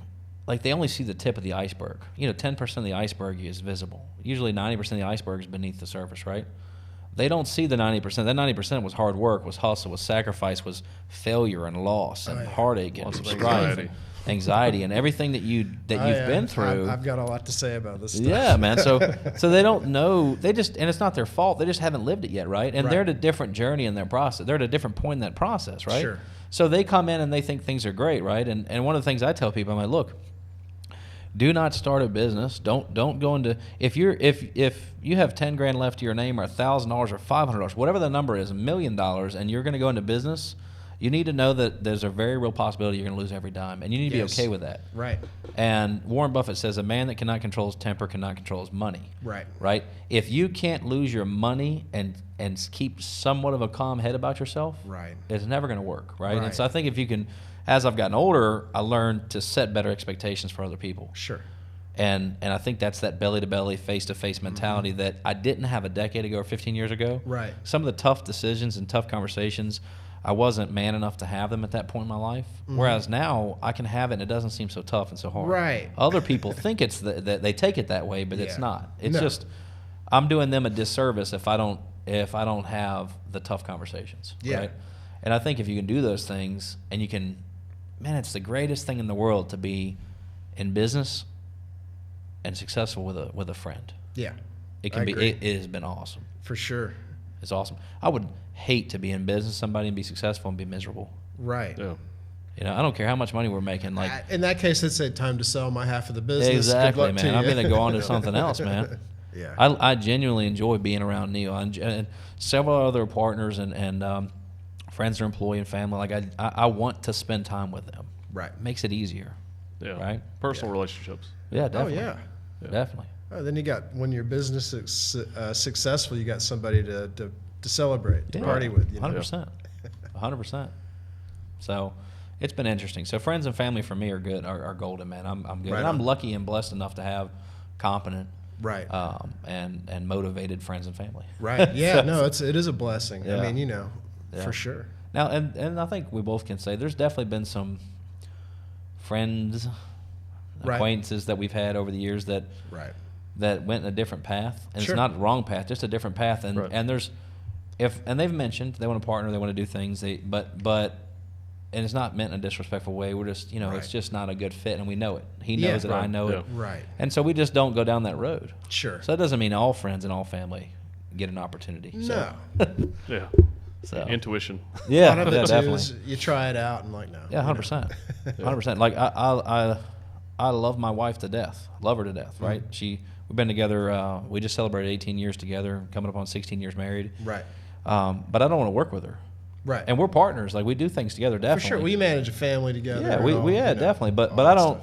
only see the tip of the iceberg. You know, 10% of the iceberg is visible. Usually 90% of the iceberg is beneath the surface, right? They don't see the 90%. That 90% was hard work, was hustle, was sacrifice, was failure and loss and heartache and strife and anxiety and everything that you've been through. I've got a lot to say about this stuff. Yeah, man. So they don't know. And it's not their fault. They just haven't lived it yet, right? And they're at a different journey in their process. They're at a different point in that process, right? Sure. So they come in and they think things are great, right? And one of the things I tell people, I'm like, look, do not start a business. Don't go into if you have $10,000 left to your name, or $1,000 or $500, whatever the number is, $1 million, and you're going to go into business. You need to know that there's a very real possibility you're going to lose every dime, and you need to be okay with that. Right. And Warren Buffett says a man that cannot control his temper cannot control his money. Right. Right. If you can't lose your money and keep somewhat of a calm head about yourself, right, it's never going to work. Right. And so I think if you can. As I've gotten older, I learned to set better expectations for other people. Sure. And I think that's that belly-to-belly, face-to-face mentality that I didn't have a decade ago or 15 years ago. Right. Some of the tough decisions and tough conversations, I wasn't man enough to have them at that point in my life. Whereas now I can have it and it doesn't seem so tough and so hard. Right. Other people think it's that they take it that way, but it's not. It's just I'm doing them a disservice if I don't have the tough conversations. Yeah. Right? And I think if you can do those things and you can. Man, it's the greatest thing in the world to be in business and successful with a friend. Yeah, it can be. It has been awesome. For sure, it's awesome. I would hate to be in business with somebody and be successful and be miserable. Right. Yeah. You know, I don't care how much money we're making. Like in that case, it's time to sell my half of the business. Exactly, man. I'm going to go on to something else, man. Yeah. I genuinely enjoy being around Neil and several other partners and friends or employee and family. Like I want to spend time with them. Right. Makes it easier. Yeah. Right. Personal relationships. Yeah. Definitely. Oh yeah. Definitely. Oh, then you got when your business is successful, you got somebody to celebrate, to party with. 100%. 100%. So it's been interesting. So friends and family for me are good. Are golden, man. I'm good. Right and I'm on. lucky and blessed enough to have competent. Right. And motivated friends and family. Right. Yeah. No, it is a blessing. Yeah. I mean, For sure. Now, and I think we both can say there's definitely been some friends, acquaintances that we've had over the years that went in a different path, and it's not the wrong path, just a different path. And and there's and they've mentioned they want to partner, they want to do things, but and it's not meant in a disrespectful way. We're just it's just not a good fit, and we know it. He knows it, I know it, and so we just don't go down that road. Sure. So that doesn't mean all friends and all family get an opportunity. So. No. So intuition. Yeah, definitely. You try it out and like no. Yeah, 100%. 100%. Like I love my wife to death. Love her to death. Right. We've been together. We just celebrated 18 years together. Coming up on 16 years married. Right. But I don't want to work with her. Right. And we're partners. Like we do things together. Definitely. For sure. We manage a family together. Yeah. We definitely. But I don't.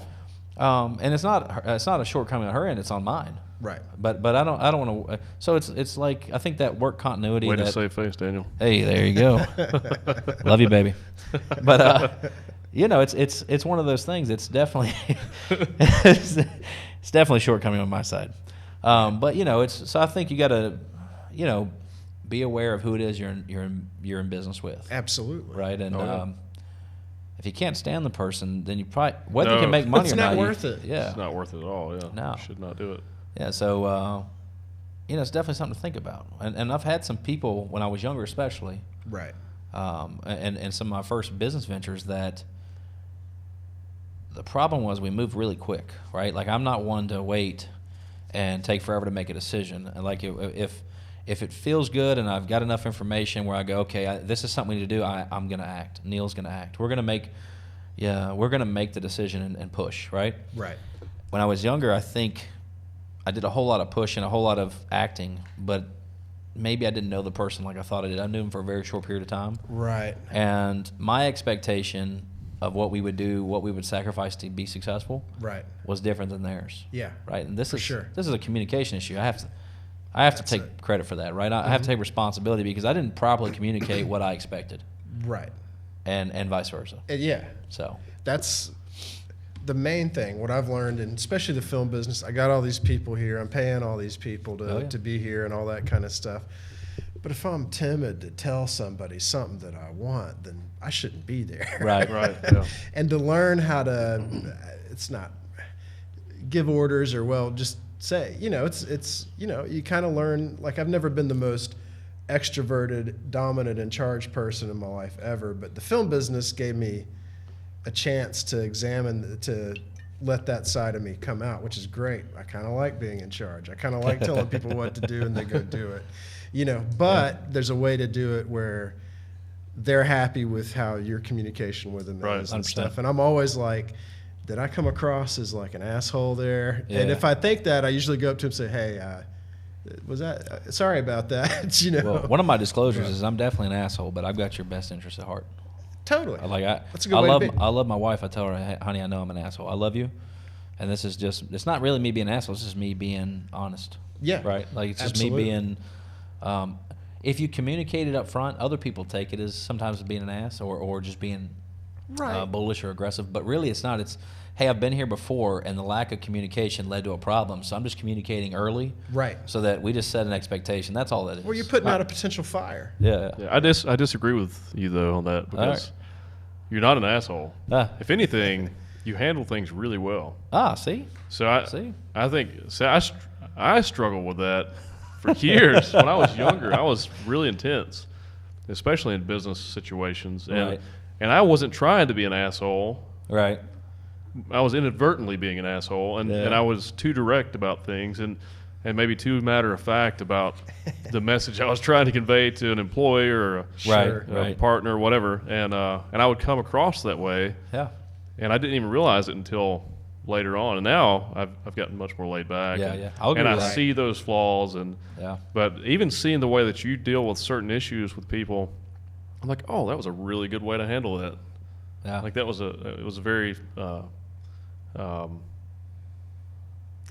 And it's not a shortcoming on her end. It's on mine. Right. But I don't want to. So it's like I think that work continuity. Way to save face, Daniel. Hey, there you go. Love you, baby. But it's one of those things. It's definitely it's definitely shortcoming on my side. But it's so I think you got to be aware of who it is you're in business with. Absolutely. Right. And if you can't stand the person, then you probably whether you can make money or not. It's not worth it. Yeah. It's not worth it at all. Yeah. No. You should not do it. Yeah, so it's definitely something to think about. And I've had some people when I was younger, especially, right, and some of my first business ventures that the problem was we moved really quick, right? Like I'm not one to wait and take forever to make a decision. And like if it feels good and I've got enough information where I go, okay, this is something we need to do, I'm going to act. Neil's going to act. We're going to make the decision and push, right? Right. When I was younger, I think I did a whole lot of pushing, a whole lot of acting, but maybe I didn't know the person like I thought I did. I knew him for a very short period of time. Right. And my expectation of what we would do, what we would sacrifice to be successful, was different than theirs. Yeah. Right. And this is a communication issue. I have to take credit for that, right? I have to take responsibility because I didn't properly communicate what I expected. Right. And vice versa. Yeah. So that's the main thing, what I've learned, and especially the film business. I got all these people here. I'm paying all these people to be here and all that kind of stuff. But if I'm timid to tell somebody something that I want, then I shouldn't be there. Right, right. Yeah. And to learn how to, it's not give orders or just say, it's you kind of learn. Like I've never been the most extroverted, dominant, in charge person in my life ever, but the film business gave me a chance to to let that side of me come out, which is great. I kind of like being in charge. I kind of like telling people what to do and they go do it, but there's a way to do it where they're happy with how your communication with them is and stuff. And I'm always like, did I come across as like an asshole there? Yeah. And if I think that, I usually go up to him and say, hey, was that, sorry about that, Well, one of my disclosures is I'm definitely an asshole, but I've got your best interest at heart. Totally. That's a good way to be. I love my wife. I tell her, hey, honey, I know I'm an asshole. I love you. And this is just, it's not really me being an asshole. It's just me being honest. Yeah. Right? Like, it's just me being, if you communicate it up front, other people take it as sometimes being an ass or just being bullish or aggressive. But really, it's not. It's, hey, I've been here before, and the lack of communication led to a problem. So I'm just communicating early, right? So that we just set an expectation. That's all that is. Well, you're putting out a potential fire. Yeah. I disagree with you though on that because you're not an asshole. If anything, you handle things really well. See. So I think I struggled with that for years. When I was younger, I was really intense, especially in business situations, and I wasn't trying to be an asshole. Right. I was inadvertently being an asshole, and I was too direct about things, and maybe too matter of fact about the message I was trying to convey to an employee or a partner or whatever, and I would come across that way. Yeah. And I didn't even realize it until later on, and now I've gotten much more laid back. And I see those flaws, but even seeing the way that you deal with certain issues with people, I'm like, oh, that was a really good way to handle that. Yeah. Like it was a very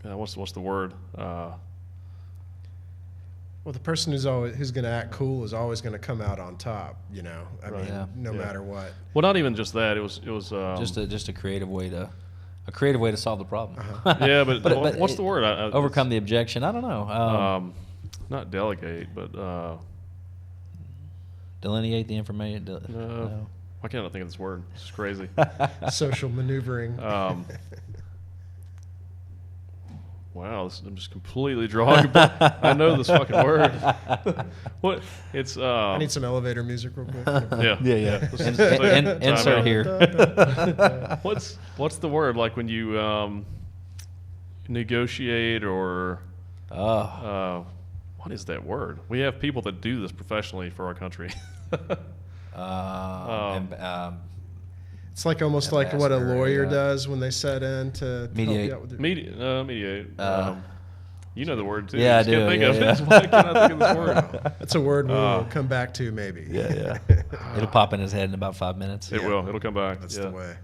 what's the word? Well, the person who's going to act cool is always going to come out on top. I mean, no matter what. Well, not even just that. It was just a creative way to solve the problem. Yeah, but what's the word? Overcome the objection. I don't know. Not delegate, but Delineate the information. No. Why can't I think of this word? It's crazy. Social maneuvering. Wow, I'm just completely drawing a blank. I know this fucking word. What? It's. I need some elevator music real quick. Yeah. Insert here. What's the word like when you negotiate or? What is that word? We have people that do this professionally for our country. It's like almost like what a lawyer does when they set in to mediate. help you out with Mediate. You know the word too. Yeah, I do. Why can't I think of this word? That's a word we'll come back to maybe. Yeah. It'll pop in his head in about 5 minutes. It will. It'll come back. That's the way.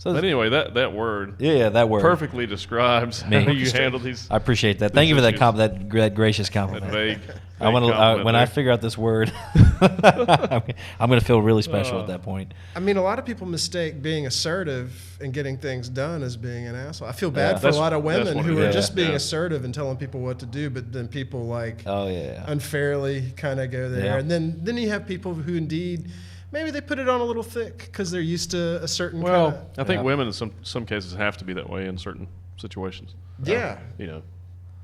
But anyway, that word. Yeah, that word perfectly describes how you handle these. I appreciate that. Thank you for that gracious compliment. Vague I want to when I figure out this word, I'm going to feel really special at that point. I mean, a lot of people mistake being assertive and getting things done as being an asshole. I feel bad for a lot of women who are just being assertive and telling people what to do, but then people unfairly kind of go there, and then you have people who indeed. Maybe they put it on a little thick because they're used to a certain kind of... I think women in some cases have to be that way in certain situations. Yeah.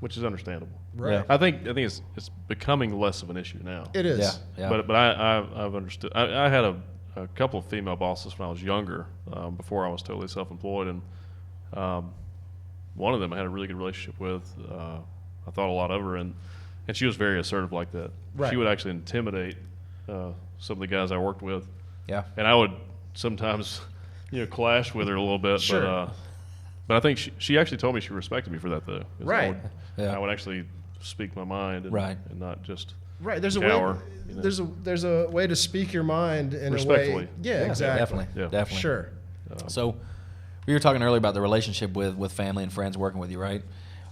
Which is understandable. Right. I think it's becoming less of an issue now. It is. Yeah. But I've understood. I had a couple of female bosses when I was younger, before I was totally self-employed, and one of them I had a really good relationship with. I thought a lot of her, and she was very assertive like that. Right. She would actually intimidate some of the guys I worked with. Yeah. And I would sometimes, clash with her a little bit. Sure. But I think she actually told me she respected me for that, though. Right. I would actually speak my mind and not just there's cower, a way. There's a way to speak your mind in respectfully. a way. Yeah, exactly. Definitely. Sure. So we were talking earlier about the relationship with family and friends working with you, right?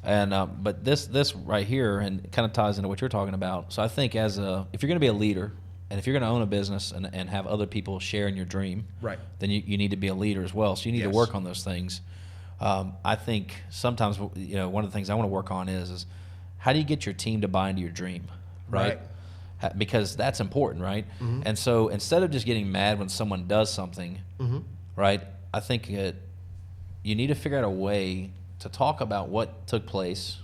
And but this right here and kind of ties into what you're talking about. So I think if you're going to be a leader and if you're going to own a business and have other people share in your dream, right, then you need to be a leader as well. So you need to work on those things. I think sometimes one of the things I want to work on is how do you get your team to buy into your dream, right? Because that's important, right? Mm-hmm. And so instead of just getting mad when someone does something, right, I think you need to figure out a way to talk about what took place,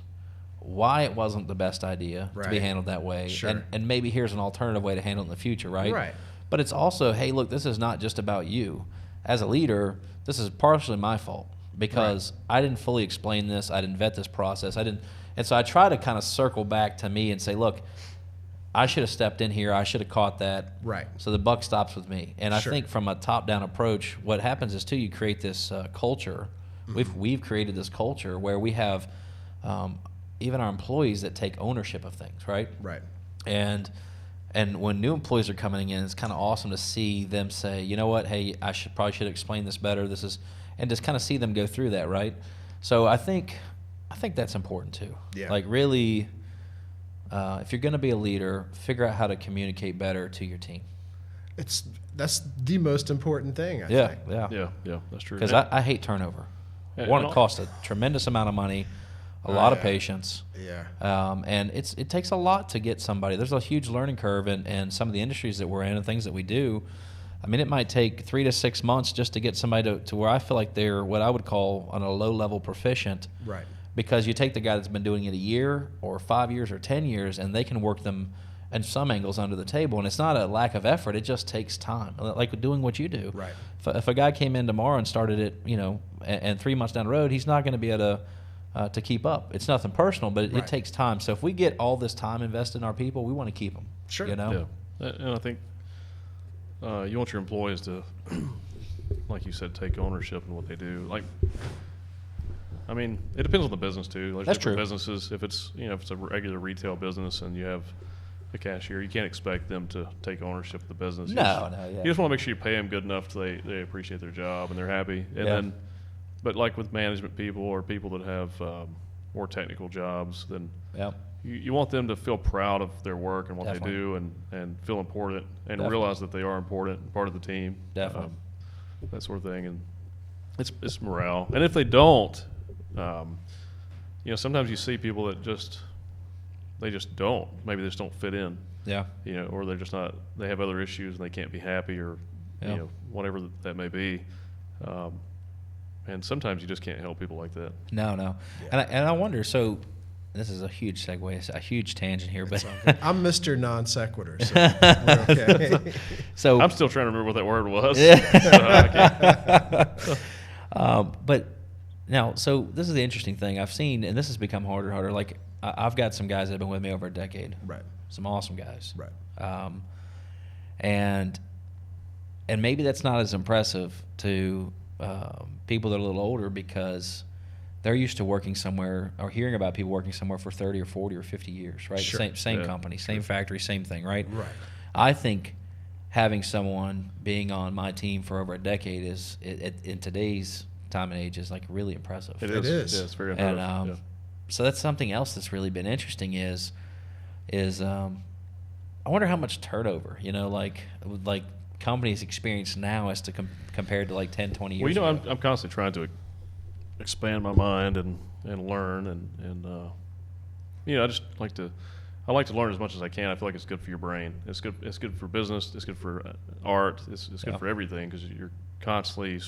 why it wasn't the best idea to be handled that way, and maybe here's an alternative way to handle it in the future, right? Right. But it's also, hey, look, this is not just about you. As a leader, this is partially my fault because I didn't fully explain this, I didn't vet this process, and so I try to kind of circle back to me and say, look, I should have stepped in here, I should have caught that, right? So the buck stops with me. And I think from a top-down approach, what happens is too, you create this culture. We've created this culture where we have even our employees that take ownership of things, right? Right. And when new employees are coming in, it's kind of awesome to see them say, you know what, hey, I probably should explain this better. And just kind of see them go through that, right? So I think that's important too. Yeah. Like really, if you're going to be a leader, figure out how to communicate better to your team. That's the most important thing. I think. Yeah, that's true. Because I hate turnover. One, it costs a tremendous amount of money, a lot of patience. Yeah. And it takes a lot to get somebody. There's a huge learning curve in some of the industries that we're in and things that we do. I mean, it might take 3 to 6 months just to get somebody to where I feel like they're what I would call on a low-level proficient. Right. Because you take the guy that's been doing it a year or 5 years or 10 years, and they can work them in some angles under the table. And it's not a lack of effort. It just takes time, like doing what you do. Right. If a guy came in tomorrow and started it, and 3 months down the road, he's not going to be able to keep up. It's nothing personal, but it takes time. So if we get all this time invested in our people, we want to keep them. Sure. Yeah. And I think you want your employees to, like you said, take ownership in what they do. Like, I mean, it depends on the business too. There's That's different true. Businesses. If it's a regular retail business and you have a cashier, you can't expect them to take ownership of the business. You just want to make sure you pay them good enough so they appreciate their job and they're happy. And then, but like with management people or people that have more technical jobs, then you want them to feel proud of their work and what they do and feel important and realize that they are important and part of the team. Definitely. That sort of thing. And it's morale. And if they don't, sometimes you see people that just they just don't. Maybe they just don't fit in. Yeah. Or they're just not. They have other issues and they can't be happy, or whatever that may be. And sometimes you just can't help people like that. No. Yeah. And I wonder. So this is a huge segue, it's a huge tangent here, but I'm Mr. Non Sequitur, so we're okay. So I'm still trying to remember what that word was. But now, so this is the interesting thing I've seen, and this has become harder and harder. Like I've got some guys that have been with me over a decade. Right. Some awesome guys. Right. And maybe that's not as impressive to people that are a little older, because they're used to working somewhere or hearing about people working somewhere for 30 or 40 or 50 years, right? Sure. Same company, same factory, same thing, right? Right. I think having someone being on my team for over a decade is, in today's time and age, is like really impressive. It is. Yeah, it's very impressive. And so that's something else that's really been interesting is I wonder how much turnover, like companies experience now as to compared to like 10, 20 years Well, ago. I'm constantly trying to expand my mind and learn and I just like to learn as much as I can. I feel like it's good for your brain. It's good for business. It's good for art. It's good for everything, because you're constantly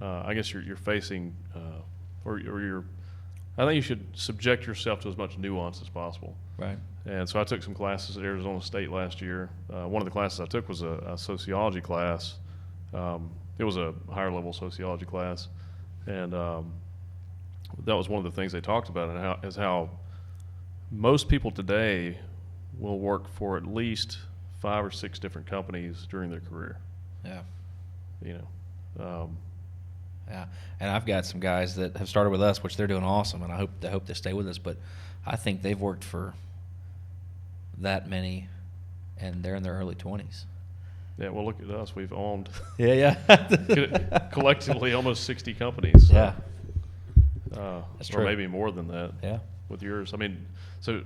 I guess you're facing or you're I think you should subject yourself to as much nuance as possible. Right. And so I took some classes at Arizona State last year. One of the classes I took was a sociology class. It was a higher level sociology class. And that was one of the things they talked about, and how most people today will work for at least 5 or 6 different companies during their career. Yeah. Yeah, and I've got some guys that have started with us, which they're doing awesome, and I hope they stay with us. But I think they've worked for that many, and they're in their early 20s. Yeah, well, look at us. We've owned collectively almost 60 companies. So, yeah. That's true. Or maybe more than that. Yeah. With yours. I mean, so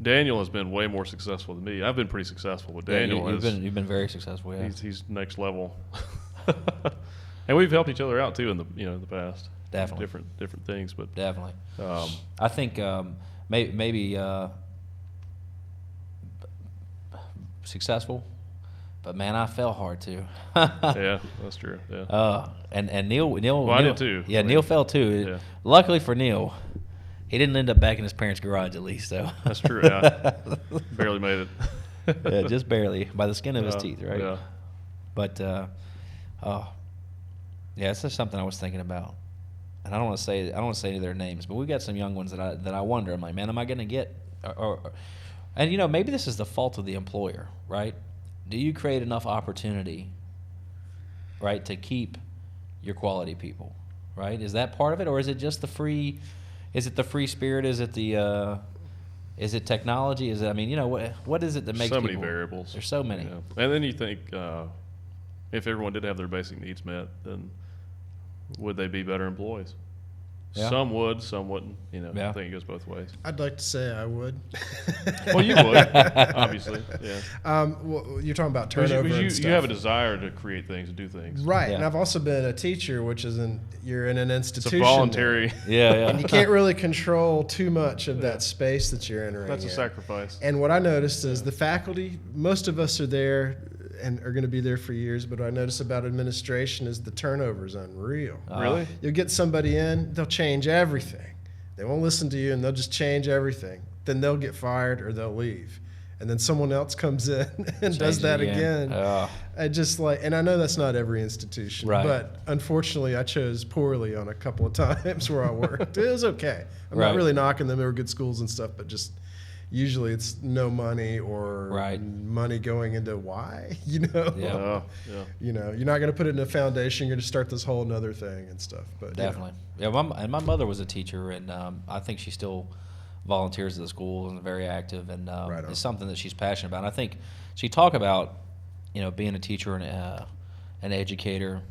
Daniel has been way more successful than me. I've been pretty successful, but Daniel you've been very successful. Yeah. He's next level. And we've helped each other out too in the past. Definitely. Different things, but definitely. I think maybe successful. But man, I fell hard too. Yeah, that's true. Yeah. And Neil. Well, I did too. Yeah, Neil fell too. Yeah. Luckily for Neil, he didn't end up back in his parents' garage, at least, though. That's true. Yeah. Barely made it. Yeah, just barely, by the skin of his teeth, right? Yeah. But yeah, it's just something I was thinking about, and I don't want to say any of their names, but we've got some young ones that I wonder. I'm like, man, am I going to get? And maybe this is the fault of the employer, right? Do you create enough opportunity, right, to keep your quality people, right? Is that part of it, or is it just the free? Is it the free spirit? Is it is it technology? Is it? I mean, what is it that makes so many people, variables? There's so many. Yeah. And then you think if everyone did have their basic needs met, then would they be better employees? Yeah. Some would, some wouldn't. Yeah. I think it goes both ways. I'd like to say I would. Well, you would, obviously. Yeah. Well, you're talking about turnover and stuff. You have a desire to create things and do things. Right, Yeah. and I've also been a teacher, which is you're in an institution. It's a voluntary. Yeah. And you can't really control too much of that space that you're entering. That's a sacrifice. And what I noticed is the faculty, most of us are there and are going to be there for years, but what I notice about administration is the turnover is unreal. Really? You'll get somebody in, they'll change everything. They won't listen to you, and they'll just change everything. Then they'll get fired or they'll leave. And then someone else comes in and does that again. And I know that's not every institution, right. But unfortunately I chose poorly on a couple of times where I worked. It was okay. I'm Right. not really knocking them. They were good schools and stuff, but just usually it's no money or Right. money going into why, Yeah. You're not going to put it in a foundation. You're going to start this whole nother thing and stuff. But Definitely. Yeah, my mother was a teacher, and I think she still volunteers at the school and very active, and Right on. it's something that she's passionate about. And I think she talked about, being a teacher and an educator.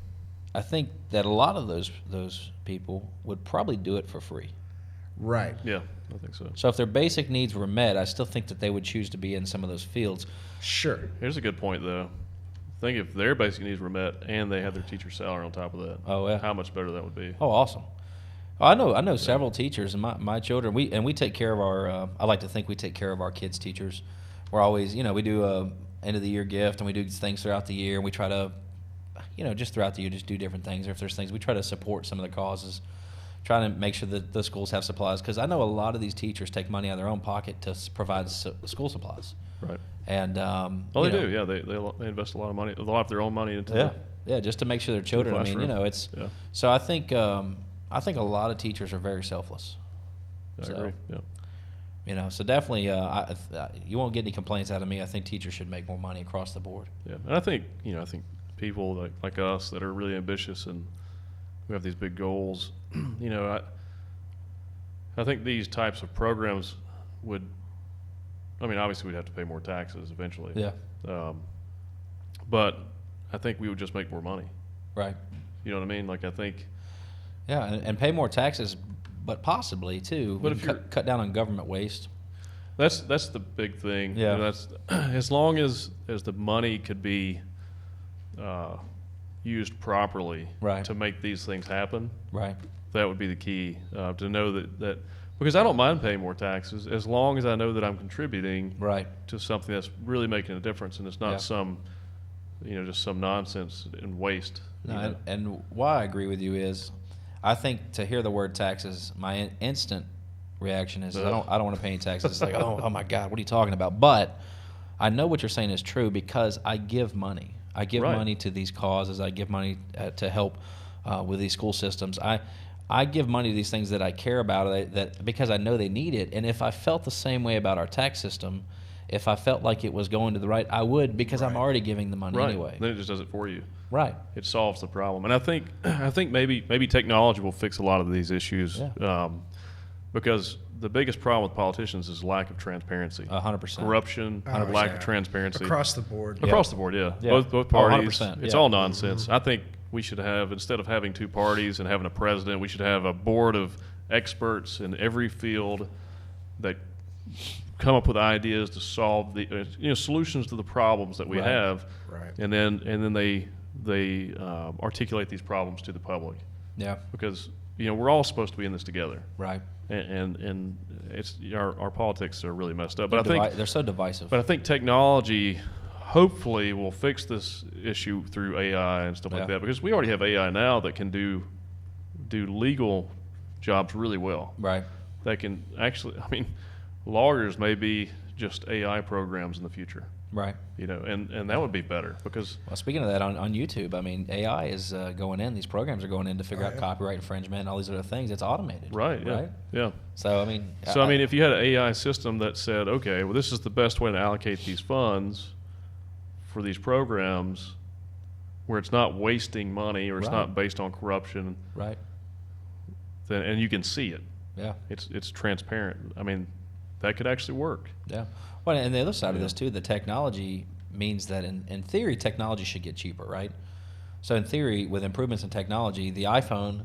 I think that a lot of those people would probably do it for free. Right. Yeah, I think so. So if their basic needs were met, I still think that they would choose to be in some of those fields. Sure. Here's a good point, though. Think if their basic needs were met and they had their teacher's salary on top of that. Oh, yeah. How much better that would be. Oh, awesome. Oh, I know several teachers, and my children. We take care of our. I like to think we take care of our kids' teachers. We're always, we do a end of the year gift, and we do things throughout the year, and we try to, just throughout the year, just do different things. Or if there's things, we try to support some of the causes, trying to make sure that the schools have supplies. Because I know a lot of these teachers take money out of their own pocket to provide school supplies. Right. And they do. Yeah, they invest a lot of money, a lot of their own money into. Yeah, just to make sure their children. I mean, it's. Yeah. So I think a lot of teachers are very selfless. I agree. Yeah. So definitely, you won't get any complaints out of me. I think teachers should make more money across the board. Yeah, and I think people like us that are really ambitious and who have these big goals, I think these types of programs would. I mean, obviously, we'd have to pay more taxes eventually. Yeah. But I think we would just make more money. Right. You know what I mean? Like, I think. Yeah, and pay more taxes, but possibly too. But if cut down on government waste. That's the big thing. Yeah. That's as long as the money could be used properly. Right. To make these things happen. Right. That would be the key. To know that because I don't mind paying more taxes as long as I know that I'm contributing. Right. To something that's really making a difference, and it's not some, just some nonsense and waste. No, and why I agree with you is, I think to hear the word taxes, my instant reaction is I don't want to pay any taxes. It's like, oh my God, what are you talking about? But I know what you're saying is true because I give money. I give money to these causes. I give money to help with these school systems. I give money to these things that I care about that because I know they need it. And if I felt the same way about our tax system, if I felt like it was going to the right, I would because I'm already giving the money anyway. Then it just does it for you. Right. It solves the problem. And I think maybe technology will fix a lot of these issues because the biggest problem with politicians is lack of transparency. 100%. Corruption, lack of transparency. Across the board. Across the board, yeah. Both parties. 100%. It's all nonsense. I think we should have, instead of having two parties and having a president, we should have a board of experts in every field that come up with ideas to solve the solutions to the problems that we have. Right. And then they articulate these problems to the public. Yeah. Because we're all supposed to be in this together. Right. And it's our politics are really messed up. But I think they're so divisive. But I think technology hopefully will fix this issue through AI and stuff like that, because we already have AI now that can do legal jobs really well. Right. That can actually, lawyers may be just AI programs in the future. Right. And that would be better because. Well, speaking of that, on YouTube, AI is going in. These programs are going in to figure out copyright infringement and all these other things. It's automated. Right. Yeah. Right? Yeah. So if you had an AI system that said, okay, well, this is the best way to allocate these funds for these programs, where it's not wasting money or it's not based on corruption. Right. Then and you can see it. Yeah. It's transparent. That could actually work. Yeah. Well, and the other side of this too, the technology means that in theory, technology should get cheaper, right? So in theory, with improvements in technology, the iPhone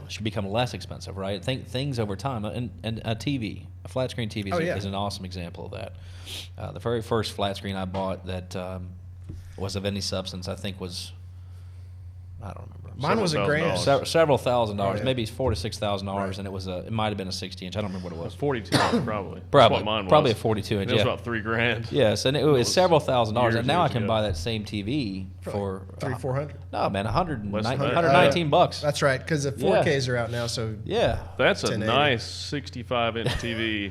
should become less expensive, right? Think things over time, and a TV, a flat screen TV is an awesome example of that. The very first flat screen I bought that was of any substance, I think was, I don't remember. Mine was a grand. Several $1,000s, maybe $4,000 to $6,000, and it might have been a 60-inch. I don't remember what it was. 42, probably. That's what mine was. Probably a 42-inch. It was about $3,000. Yes, and it was several $1,000s, and now I can buy that same TV for $300-$400. No, man, $119. That's right, because the 4Ks are out now. So that's a nice 65-inch TV.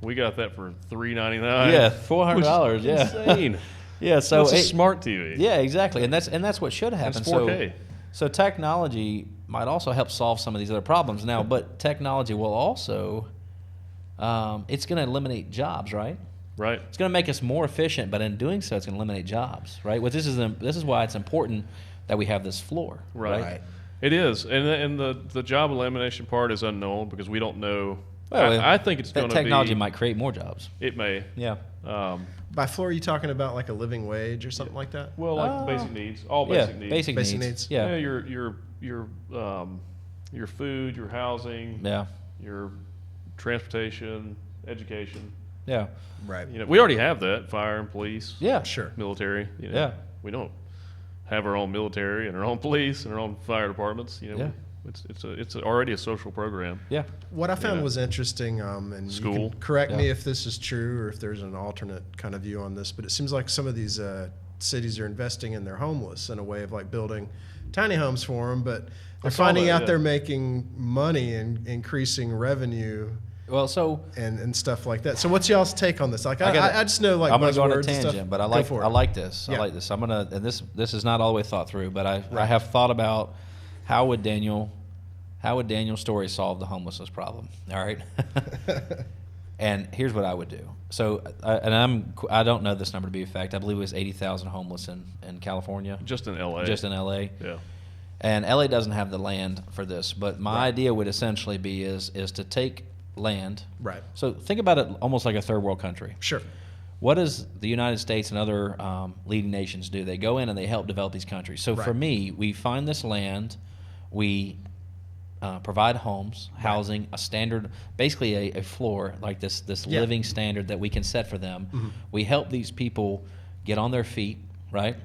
We got that for $399. Yeah, $400. Yeah, insane. Yeah, so it's a smart TV. Yeah, exactly, and that's what should happen. It's 4K. So technology might also help solve some of these other problems now, but technology will also, it's going to eliminate jobs, right? Right. It's going to make us more efficient, but in doing so, it's going to eliminate jobs, right? Well, this is why it's important that we have this floor. Right. It is, and the job elimination part is unknown because we don't know. Well, I think it's going to be. Technology might create more jobs. It may. Yeah. By floor, are you talking about like a living wage or something like that? Well, like basic needs, all basic needs. Basic needs. Yeah. Your food, your housing. Yeah. Your transportation, education. Yeah. Right. We already have that. Fire and police. Yeah. Sure. Military. Yeah. We don't have our own military and our own police and our own fire departments. it's already a social program. Yeah. What I found was interesting, and School. you can correct me if this is true or if there's an alternate kind of view on this, but it seems like some of these cities are investing in their homeless in a way of like building tiny homes for them, but they're finding out they're making money and increasing revenue. Well, and stuff like that. So what's y'all's take on this? Like, I just know like I'm gonna go on a buzzwords and tangent, stuff. but I like this. Yeah. I like this. I'm gonna, and this is not all the way thought through, but I have thought about how would Daniel's story solve the homelessness problem? All right. And here's what I would do. So, I don't know this number to be a fact. I believe it was 80,000 homeless in California. Just in L.A. Just in L.A. Yeah. And L.A. doesn't have the land for this, but my idea would essentially be is to take land. Right. So think about it almost like a third world country. Sure. What does the United States and other leading nations do? They go in and they help develop these countries. So for me, we find this land, we provide homes, housing, a standard, basically a floor, like this living standard that we can set for them. Mm-hmm. We help these people get on their feet, right?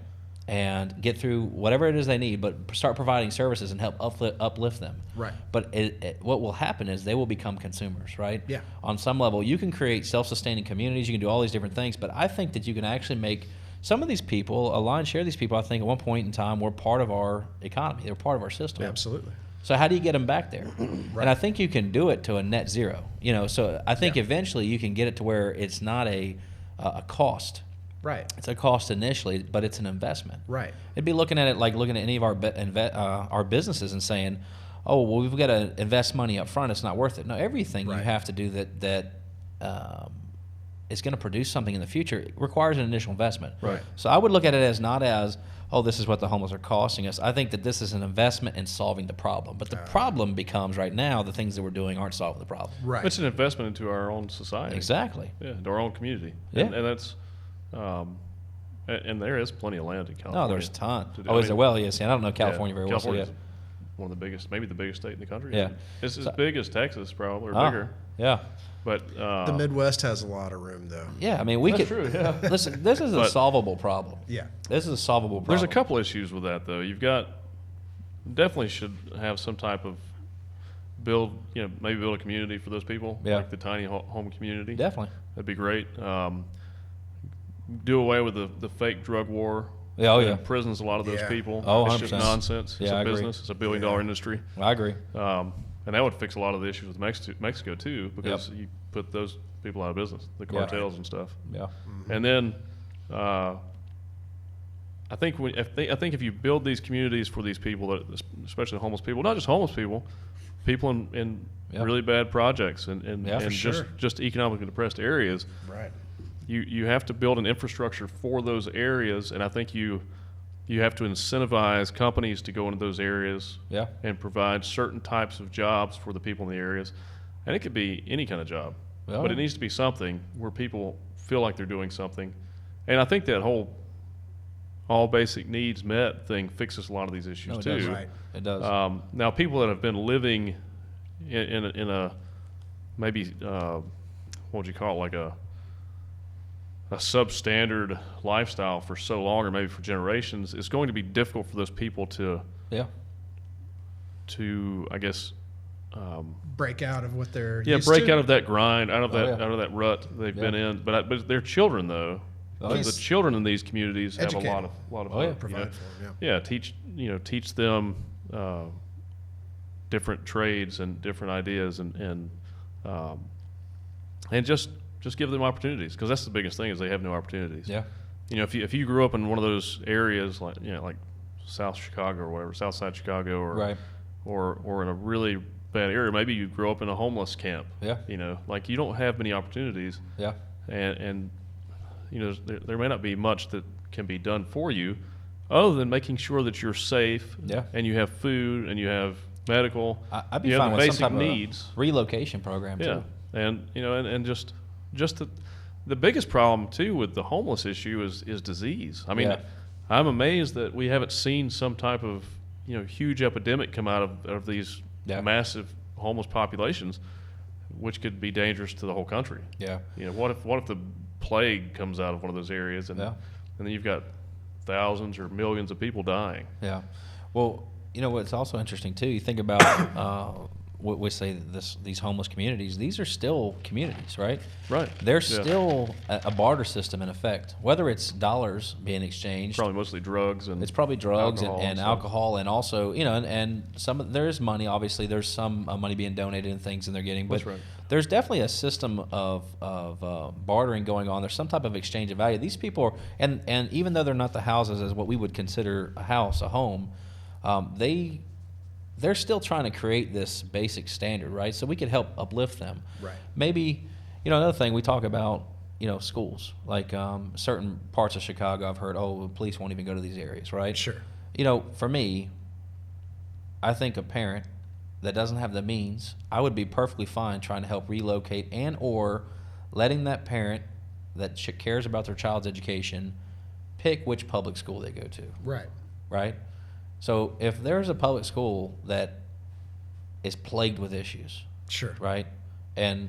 And get through whatever it is they need, but start providing services and help uplift them. Right. But what will happen is they will become consumers, right? Yeah. On some level, you can create self-sustaining communities. You can do all these different things, but I think that you can actually make some of these people, a lion's share of these people, I think at one point in time were part of our economy. They were part of our system. Yeah, absolutely. So how do you get them back there? Right. And I think you can do it to a net zero. So I think eventually you can get it to where it's not a cost. Right. It's a cost initially, but it's an investment. Right. It'd be looking at it like looking at any of our businesses and saying, oh, well, we've got to invest money up front. It's not worth it. No, everything you have to do that is going to produce something in the future requires an initial investment. Right. So I would look at it as not as, oh, this is what the homeless are costing us. I think that this is an investment in solving the problem. But the problem becomes right now the things that we're doing aren't solving the problem. Right. It's an investment into our own society. Exactly. Yeah, into our own community. Yeah. And that's... and there is plenty of land in California. No, there's a ton. To do. Oh, is there? Well, yes. And I don't know California very well. California's So one of the biggest, maybe the biggest state in the country. Yeah. It's as big as Texas, probably, or bigger. Yeah. But the Midwest has a lot of room, though. Yeah, I mean, we could. True, yeah. Listen, this is a solvable problem. Yeah. This is a solvable problem. there's a couple issues with that, though. You've got definitely should have some type of maybe build a community for those people, like the tiny home community. Definitely. That'd be great. Do away with the fake drug war. Yeah, oh yeah. Prisons a lot of those people. Oh, it's 100%. just nonsense. It's a business. It's a billion-dollar industry. I agree. And that would fix a lot of the issues with Mexico too, because you put those people out of business, the cartels and stuff. Yeah. Mm-hmm. And then I think if you build these communities for these people, especially homeless people, not just homeless people in really bad projects and just economically depressed areas. Right. You have to build an infrastructure for those areas, and I think you have to incentivize companies to go into those areas and provide certain types of jobs for the people in the areas. And it could be any kind of job, but it needs to be something where people feel like they're doing something. And I think that whole all basic needs met thing fixes a lot of these issues too. Does. Right. It does. Now, people that have been living in a maybe what would you call it, like a substandard lifestyle for so long, or maybe for generations, it's going to be difficult for those people to I guess break out of what they're break out of that grind, out of that rut they've been in. But their children though, the children in these communities have a lot of hope, provide for them. Teach them different trades and different ideas and just give them opportunities, because that's the biggest thing is they have no opportunities. Yeah. If you grew up in one of those areas like South Chicago or whatever, South Side Chicago, or in a really bad area, maybe you grew up in a homeless camp. Yeah. You don't have many opportunities. Yeah. And there may not be much that can be done for you, other than making sure that you're safe. Yeah. And you have food and you have medical. I'd be fine with basic some type needs. Of relocation program too. And and just the biggest problem too with the homeless issue is disease. I mean, I'm amazed that we haven't seen some type of huge epidemic come out of these massive homeless populations, which could be dangerous to the whole country. Yeah. What if the plague comes out of one of those areas and then you've got thousands or millions of people dying? Yeah. Well, you know what's also interesting too. You think about what we say these homeless communities. These are still communities, right? Right. There's still a barter system in effect. Whether it's dollars being exchanged, Probably mostly drugs and it's probably drugs alcohol and alcohol, and also and there is money. Obviously, there's some money being donated and things, and they're getting. But That's right. there's definitely a system of bartering going on. There's some type of exchange of value. These people are, and even though they're not the houses as what we would consider a house, a home, they're still trying to create this basic standard, right? So we could help uplift them. Right. Maybe, another thing we talk about, schools. Like certain parts of Chicago, I've heard, the police won't even go to these areas, right? Sure. For me, I think a parent that doesn't have the means, I would be perfectly fine trying to help relocate and or letting that parent that cares about their child's education pick which public school they go to. Right. Right? So if there's a public school that is plagued with issues, sure, right? And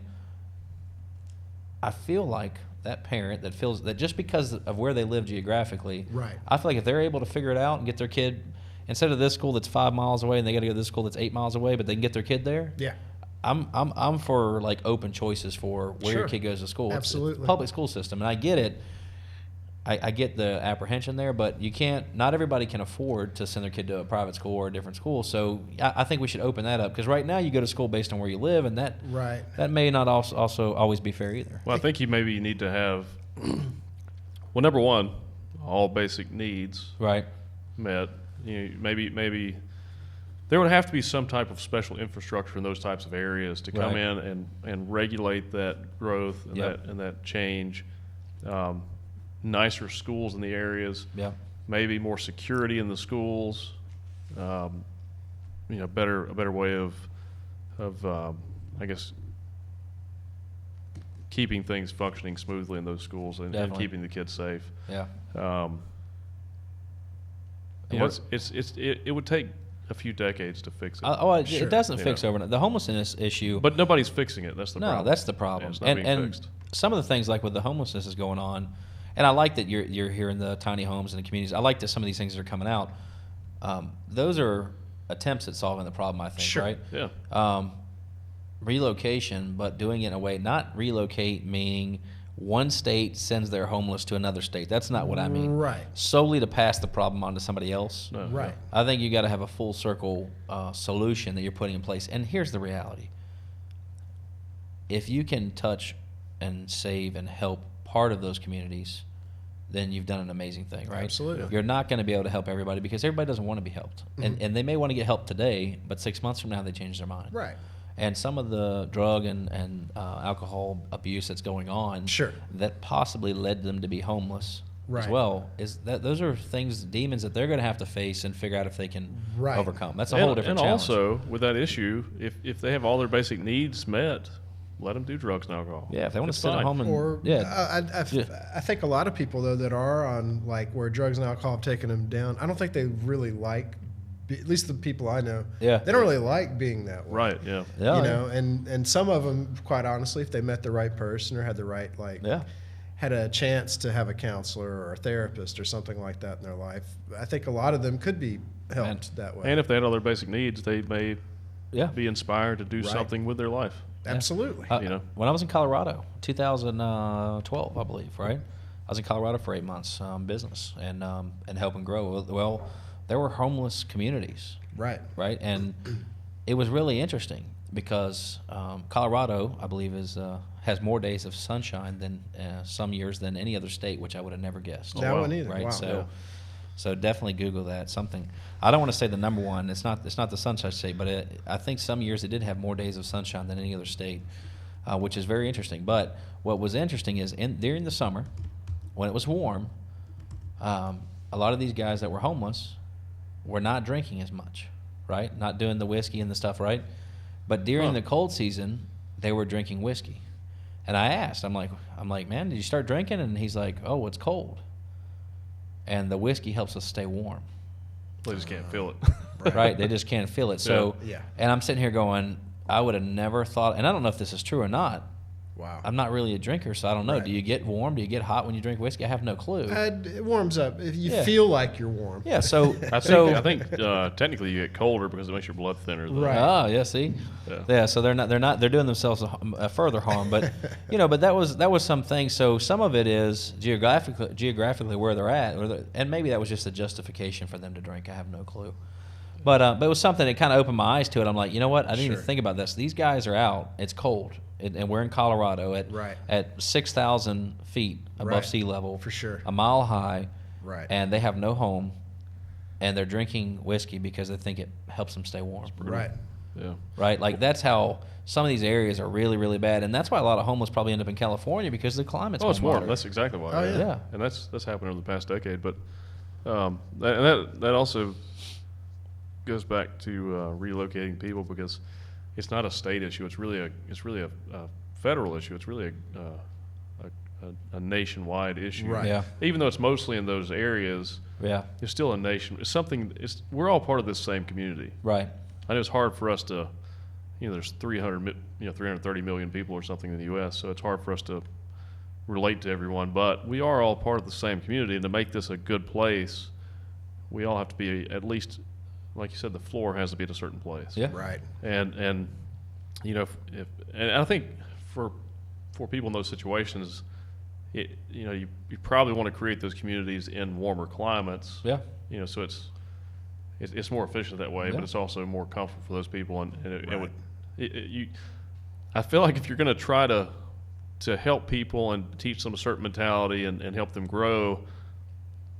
I feel like that parent that feels that just because of where they live geographically, right, I feel like if they're able to figure it out and get their kid, instead of this school that's 5 miles away and they got to go to this school that's 8 miles away, but they can get their kid there. Yeah. I'm for like open choices for where your kid goes to school. Absolutely. It's a public school system, and I get it. I get the apprehension there, but not everybody can afford to send their kid to a private school or a different school. So I think we should open that up, because right now you go to school based on where you live, and that may not also always be fair either. Well, I think you need to have, well, number one, all basic needs met. Maybe there would have to be some type of special infrastructure in those types of areas to come in and regulate that growth and that change. Nicer schools in the areas, maybe more security in the schools, a better way of I guess keeping things functioning smoothly in those schools and keeping the kids safe. Yeah. It would take a few decades to fix it. It doesn't fix overnight. The homelessness issue, but nobody's fixing it. That's the problem. No, that's the problem. It's not being fixed. Some of the things like with the homelessness is going on. And I like that you're hearing the tiny homes and the communities. I like that some of these things are coming out. Those are attempts at solving the problem, I think, right? Yeah. Relocation, but doing it in a way, not relocate meaning one state sends their homeless to another state. That's not what I mean. Right. Solely to pass the problem on to somebody else. No, right. I think you got to have a full circle solution that you're putting in place. And here's the reality. If you can touch and save and help part of those communities, then you've done an amazing thing, right? Absolutely. You're not going to be able to help everybody because everybody doesn't want to be helped. Mm-hmm. And they may want to get help today, but 6 months from now they change their mind. Right. And some of the drug and alcohol abuse that's going on that possibly led them to be homeless as well, is that those are things, demons that they're going to have to face and figure out if they can overcome. That's a whole different challenge. And also, with that issue, if they have all their basic needs met, let them do drugs and alcohol. Yeah, if they want to sit at home and I think a lot of people though that are on like where drugs and alcohol have taken them down, I don't think they really like, at least the people I know, they don't really like being that way. Right. Yeah. And some of them, quite honestly, if they met the right person or had the right had a chance to have a counselor or a therapist or something like that in their life, I think a lot of them could be helped that way. And if they had all their basic needs, they may be inspired to do something with their life. Absolutely. When I was in Colorado, 2012, I believe, right? I was in Colorado for 8 months, business and helping grow. Well, there were homeless communities, right, and it was really interesting because Colorado, I believe, has more days of sunshine than some years than any other state, which I would have never guessed. That one either, right? Wow. So definitely Google that. Something I don't want to say the number one. It's not the Sunshine State, but I think some years it did have more days of sunshine than any other state, which is very interesting. But what was interesting is during the summer, when it was warm, a lot of these guys that were homeless were not drinking as much, right? Not doing the whiskey and the stuff, right? But during the cold season, they were drinking whiskey. And I asked, I'm like, man, did you start drinking? And he's like, oh, it's cold. And the whiskey helps us stay warm. They just can't feel it. Right, they just can't feel it. So, and I'm sitting here going, I would have never thought, and I don't know if this is true or not, Wow. I'm not really a drinker, so I don't know. Right. Do you get warm? Do you get hot when you drink whiskey? I have no clue. It warms up. If you feel like you're warm. Yeah, so I think technically you get colder because it makes your blood thinner. Right. Oh, yeah, see? Yeah, so they're doing themselves a further harm, but but that was something. So some of it is geographically where they're at, and maybe that was just a justification for them to drink. I have no clue. But it was something that kind of opened my eyes to it. I'm like, you know what? I didn't even think about this. These guys are out. It's cold. And we're in Colorado at 6,000 feet above sea level. For sure. A mile high. Right. And they have no home. And they're drinking whiskey because they think it helps them stay warm. Right. Yeah. Right? Like that's how some of these areas are really, really bad. And that's why a lot of homeless probably end up in California because the climate's it's warm. water. That's exactly why. Oh, yeah. And that's happened over the past decade. But that also goes back to relocating people because it's not a state issue. It's really a federal issue. It's really a nationwide issue. Right. Yeah. Even though it's mostly in those areas. Yeah. It's still a nation. It's something. We're all part of this same community. Right. I know it's hard for us to. There's 330 million people or something in the U.S. So it's hard for us to relate to everyone. But we are all part of the same community, and to make this a good place, we all have to be at least. Like you said, the floor has to be at a certain place. Yeah. Right. And and I think for people in those situations, you probably want to create those communities in warmer climates. Yeah. So it's more efficient that way, but it's also more comfortable for those people. I feel like if you're going to try to help people and teach them a certain mentality and help them grow.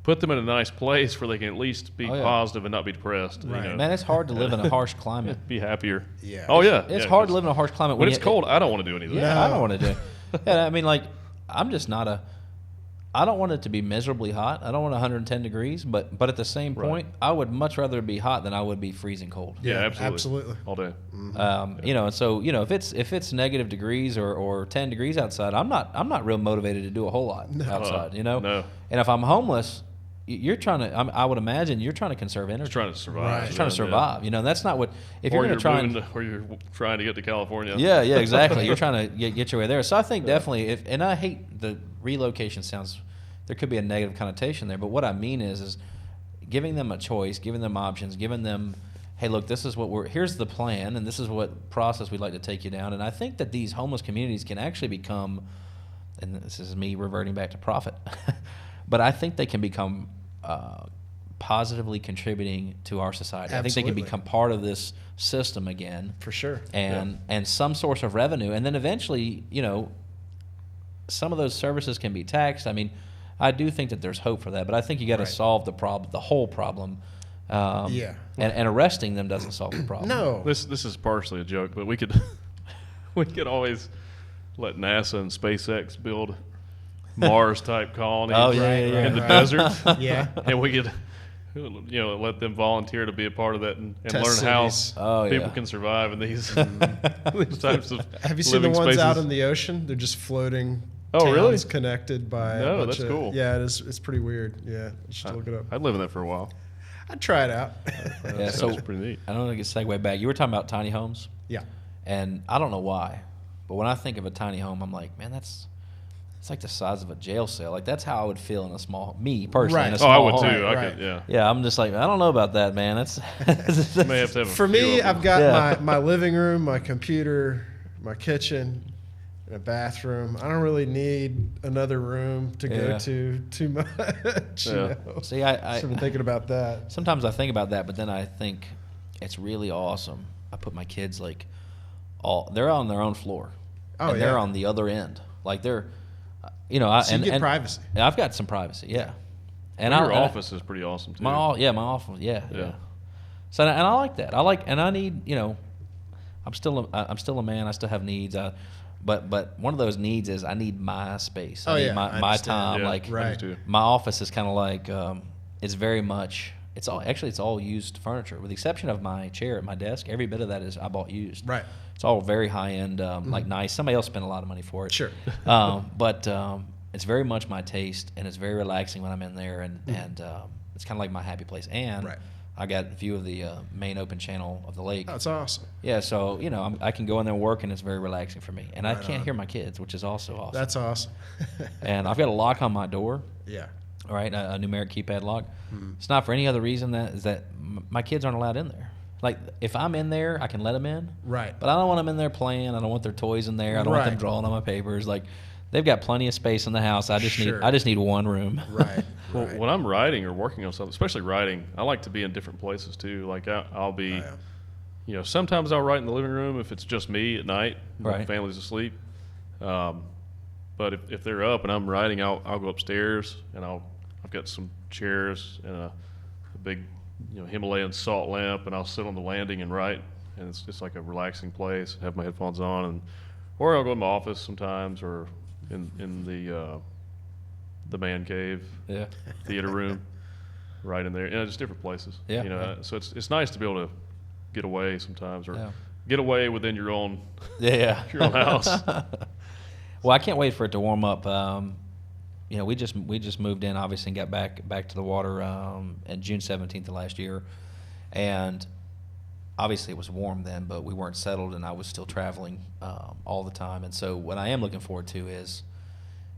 Put them in a nice place where they can at least be positive and not be depressed. Right. Man, it's hard to live in a harsh climate. Be happier. Yeah. Oh, yeah. It's hard to live in a harsh climate. When it's cold, I don't want to do anything. Yeah, I don't want to do it. Yeah, I mean, like, I'm just not I don't want it to be miserably hot. I don't want 110 degrees, but at the same point, I would much rather be hot than I would be freezing cold. Yeah, absolutely. Absolutely. All day. Mm-hmm. And so, if it's negative degrees or 10 degrees outside, I'm not real motivated to do a whole lot outside, No. And if I'm homeless, you're trying to. I would imagine you're trying to conserve energy. Just trying to survive. Right. Just trying to survive. That's not what. If or you're going to try or you're trying to get to California. Yeah, exactly. You're trying to get your way there. So I think definitely, and I hate the relocation sounds. There could be a negative connotation there, but what I mean is giving them a choice, giving them options, giving them, hey, look, this is here's the plan, and this is what process we'd like to take you down. And I think that these homeless communities can actually become, and this is me reverting back to profit, but I think they can become positively contributing to our society. Absolutely. I think they can become part of this system again. For sure. And some source of revenue. And then eventually, some of those services can be taxed. I mean, I do think that there's hope for that, but I think you got to solve the whole problem. And arresting them doesn't solve the problem. No. This is partially a joke, but we could always let NASA and SpaceX build Mars type colonies in the desert. Yeah. And we could let them volunteer to be a part of that and learn cities. how people can survive in these these types of Have you seen the ones out in the ocean? They're just floating. Oh, really? Connected by No, that's cool. Yeah, it's pretty weird. Yeah, you should look it up. I'd live in that for a while. I'd try it out. Yeah, so That's pretty neat. I don't know if I can segue back. You were talking about tiny homes. Yeah. And I don't know why, but when I think of a tiny home, I'm like, man, it's like the size of a jail cell. Like that's how I would feel in a small, me personally. Right. In a small I would home. too. I Right. could, yeah. Yeah, I'm just like, I don't know about that, man. That's You may have to have a For few me, of them. I've got my living room, my computer, my kitchen, and a bathroom. I don't really need another room to go to too much. Yeah. See, I've been thinking about that. Sometimes I think about that, but then I think it's really awesome. I put my kids they're on their own floor. Oh, and they're on the other end. Like they're, So you get privacy. I've got some privacy, yeah. And your office is pretty awesome too. my office, yeah. So and I like that. I need, I'm still a man. I still have needs. But one of those needs is I need my space. I need my time. Yeah, like right. my office is kind of like it's very much. It's all used furniture with the exception of my chair at my desk. Every bit of that is I bought used. Right. It's all very high end, like nice. Somebody else spent a lot of money for it. Sure. But it's very much my taste, and it's very relaxing when I'm in there, and it's kind of like my happy place. And I got a view of the main open channel of the lake. That's awesome. Yeah, so I can go in there and work, and it's very relaxing for me. And I can't hear my kids, which is also awesome. That's awesome. And I've got a lock on my door. Yeah. All right, a numeric keypad lock. It's not for any other reason that my kids aren't allowed in there. Like, if I'm in there, I can let them in. Right. But I don't want them in there playing. I don't want their toys in there. I don't want them drawing on my papers. Like, they've got plenty of space in the house. I just need one room. Right. Well, when I'm writing or working on something, especially writing, I like to be in different places too. Like I'll be, sometimes I'll write in the living room if it's just me at night, my family's asleep. But if they're up and I'm writing, I'll go upstairs and I've got some chairs and a big, Himalayan salt lamp, and I'll sit on the landing and write, and it's just like a relaxing place. Have my headphones on, or I'll go in my office sometimes, or in the man cave, theater room, right in there. Just different places. So it's nice to be able to get away sometimes, or get away within your own your own house. Well, I can't wait for it to warm up. We just moved in, obviously, and got back to the water on June 17th of last year, and obviously it was warm then, but we weren't settled, and I was still traveling all the time. And so what I am looking forward to is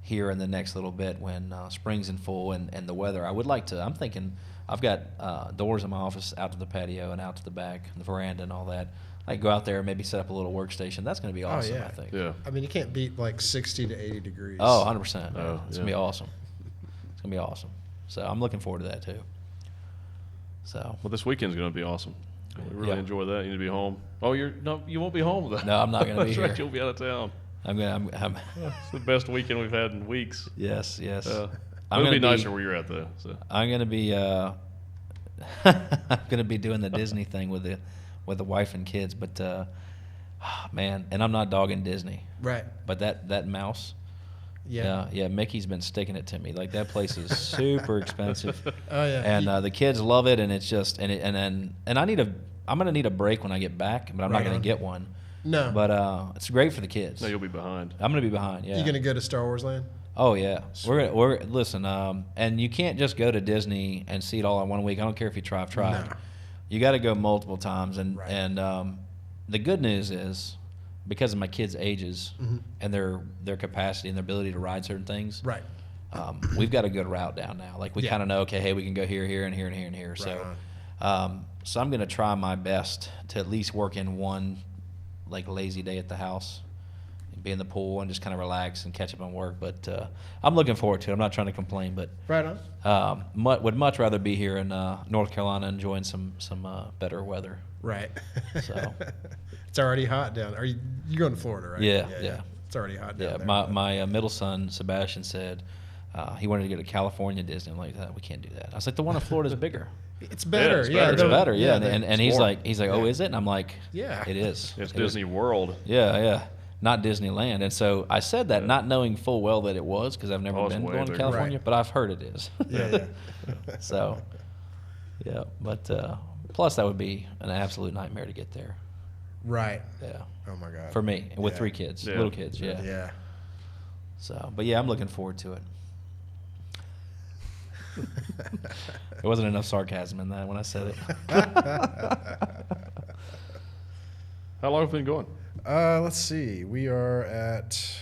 here in the next little bit when spring's in full and the weather. I'm thinking I've got doors in my office out to the patio and out to the back, the veranda and all that. I go out there and maybe set up a little workstation. That's going to be awesome, I think. Yeah. I mean, you can't beat like 60 to 80 degrees. Oh, 100%. It's going to be awesome. It's going to be awesome. So I'm looking forward to that too. So. Well, this weekend's going to be awesome. We really enjoy that. You need to be home. Oh, you won't be home then. No, I'm not going to be here. Right, you'll be out of town. It's the best weekend we've had in weeks. Yes. It'll be nicer where you're at though. So. I'm going to be I'm going to be doing the Disney thing with the wife and kids, but man, and I'm not dogging Disney. Right. But that mouse. Yeah, Mickey's been sticking it to me. Like, that place is super expensive. Oh yeah. And the kids love it, and it's just I'm gonna need a break when I get back, but I'm not gonna get one. No. But it's great for the kids. No, you'll be behind. I'm gonna be behind. Yeah. You gonna go to Star Wars Land? Oh yeah. We're listen. And you can't just go to Disney and see it all in 1 week. I don't care if you try. I've tried. No. You got to go multiple times, and the good news is, because of my kids' ages and their capacity and their ability to ride certain things, right? We've got a good route down now. Like, we kind of know, okay, hey, we can go here, here, and here, and here, and here. Right. So I'm going to try my best to at least work in one like lazy day at the house, and be in the pool and just kind of relax and catch up on work. But I'm looking forward to it. I'm not trying to complain, but right on. Would much rather be here in North Carolina enjoying some better weather. Right. So it's already hot down. You're going to Florida, right? Yeah. It's already hot down there. My middle son Sebastian said he wanted to go to California Disney. I'm like, we can't do that. I was like, the one in Florida is bigger. It's better. It's better. Yeah. And he's like, oh, is it? And I'm like, yeah, it is. It's Disney World. Yeah. Not Disneyland. And so I said that not knowing full well that it was, because I've never been going to California, but I've heard it is. Yeah. So, yeah. But plus, that would be an absolute nightmare to get there. Right. Yeah. Oh my God. For me, with 3 kids, little kids. Yeah. Yeah. So, but yeah, I'm looking forward to it. There wasn't enough sarcasm in that when I said it. How long have we been going? Let's see. We are at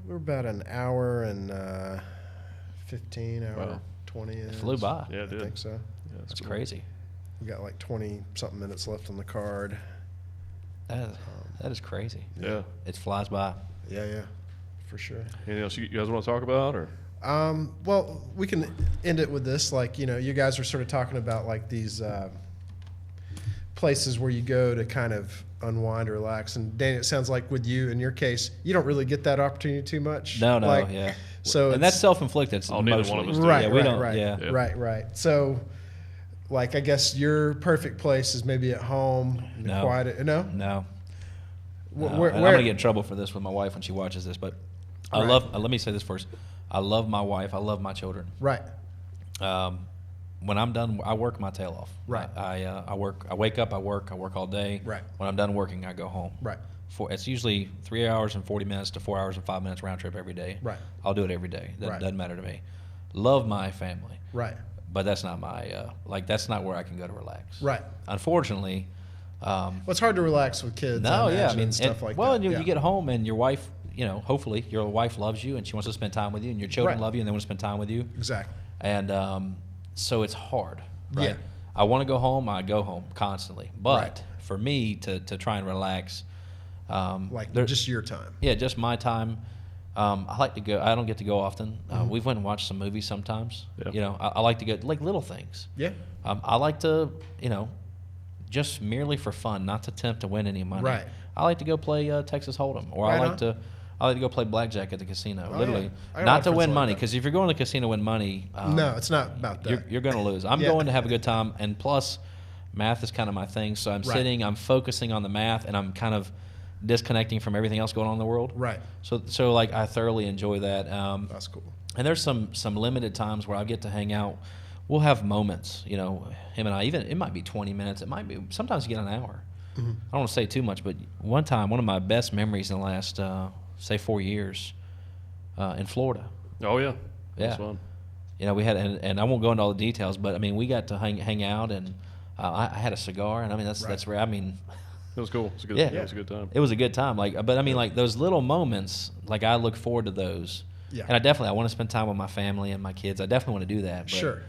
we're about an hour and 15, hour Wow. 20. It flew by. Yeah, it did. I think so. Yeah, That's cool. crazy. We got like 20-something minutes left on the card. That is crazy. Yeah. It flies by. Yeah, for sure. Anything else you guys want to talk about, or? Well, we can end it with this. Like, you guys are sort of talking about like these places where you go to kind of unwind or relax. And Danny, it sounds like with you, in your case, you don't really get that opportunity too much. No, like, yeah. So and that's self-inflicted. Neither one of us do. Right, Yeah, we don't. Right. So, like, I guess your perfect place is maybe at home. No. Quiet. No. No. Where, and I'm gonna get in trouble for this with my wife when she watches this, but I love. Let me say this first. I love my wife. I love my children. Right. When I'm done, I work my tail off. Right. I work. I wake up. I work all day. Right. When I'm done working, I go home. Right. It's usually 3 hours and 40 minutes to 4 hours and 5 minutes round trip every day. Right. I'll do it every day. That Right. doesn't matter to me. Love my family. Right. but that's not my that's not where I can go to relax. Right. Unfortunately. Well, it's hard to relax with kids. No, and stuff like that. Well, and you get home and your wife, hopefully your wife loves you and she wants to spend time with you, and your children love you and they want to spend time with you. Exactly. And so it's hard. Right? Yeah. I want to go home. I go home constantly, but for me to try and relax, just your time. Yeah, just my time. I like to go. I don't get to go often. We've went and watched some movies sometimes. Yeah. I like to go like little things. Yeah. I like to, just merely for fun, not to attempt to win any money. Right. I like to go play Texas Hold'em, or I like to go play blackjack at the casino. Literally, not to win money, because if you're going to the casino to win money, no, it's not about that. You're going to lose. I'm going to have a good time, and plus, math is kind of my thing. So I'm sitting, I'm focusing on the math, and I'm kind of disconnecting from everything else going on in the world. Right. So like I thoroughly enjoy that. That's cool. And there's some limited times where I get to hang out. We'll have moments, him and I, even it might be 20 minutes. It might be, sometimes you get an hour. I don't want to say too much, but one time, one of my best memories in the last, say 4 years, in Florida. Oh yeah. Yeah. That's fun. We had, and I won't go into all the details, but I mean, we got to hang out, and I had a cigar, and I mean, that's rare. I mean, it was cool. It was a good, it was a good time. It was a good time. But I mean, like those little moments, like I look forward to those. Yeah. And I want to spend time with my family and my kids. I definitely want to do that. But, sure.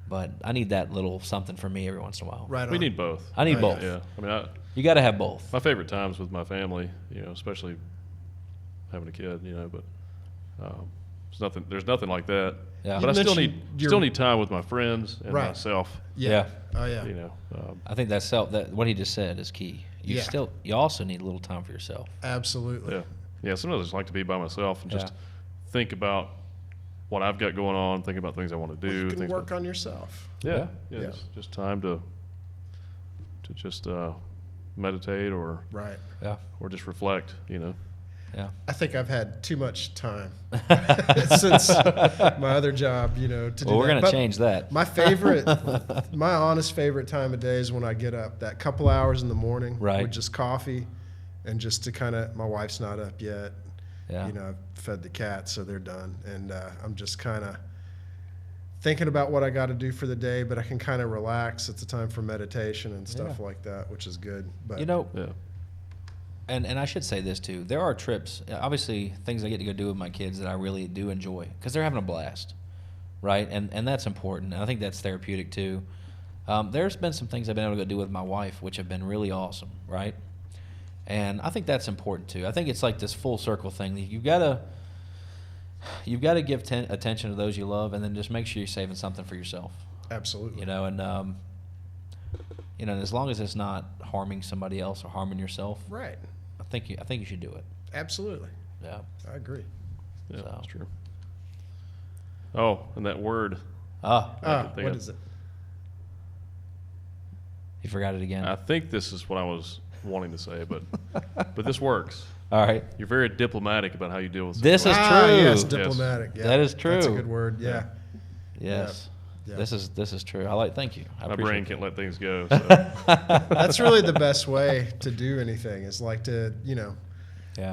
But I need that little something for me every once in a while. Right on. We need both. I need both. Yeah. I mean, you got to have both. My favorite times with my family, especially having a kid, but there's nothing like that. Yeah. But I still need time with my friends and myself. Yeah. Oh yeah. I think what he just said is key. You also need a little time for yourself. Absolutely. Yeah. Yeah. Sometimes I just like to be by myself and just think about what I've got going on, think about things I want to do. You can work on yourself. Yeah. Just time to just meditate or or just reflect. Yeah. I think I've had too much time since my other job, to do that. Well, we're going to change that. My honest favorite time of day is when I get up, that couple hours in the morning with just coffee, and just to my wife's not up yet. Yeah. I've fed the cats, so they're done. And I'm just kind of thinking about what I got to do for the day, but I can kind of relax. It's a time for meditation and stuff like that, which is good. But And I should say this too. There are trips, obviously things I get to go do with my kids that I really do enjoy because they're having a blast, right? And that's important. And I think that's therapeutic too. There's been some things I've been able to go do with my wife, which have been really awesome, right? And I think that's important too. I think it's like this full circle thing. You've got to give attention to those you love, and then just make sure you're saving something for yourself. Absolutely. And as long as it's not harming somebody else or harming yourself, right? I think you should do it. Absolutely. Yeah, I agree. Yeah, that's true. Oh, and that word. What is it? You forgot it again. I think this is what I was wanting to say, but this works. All right. You're very diplomatic about how you deal with this. Is true. Yes, diplomatic. Yes. Yeah. That is true. That's a good word. Yeah. Yes. Yeah. This is true. Thank you. My brain can't let things go. So. That's really the best way to do anything. Is like to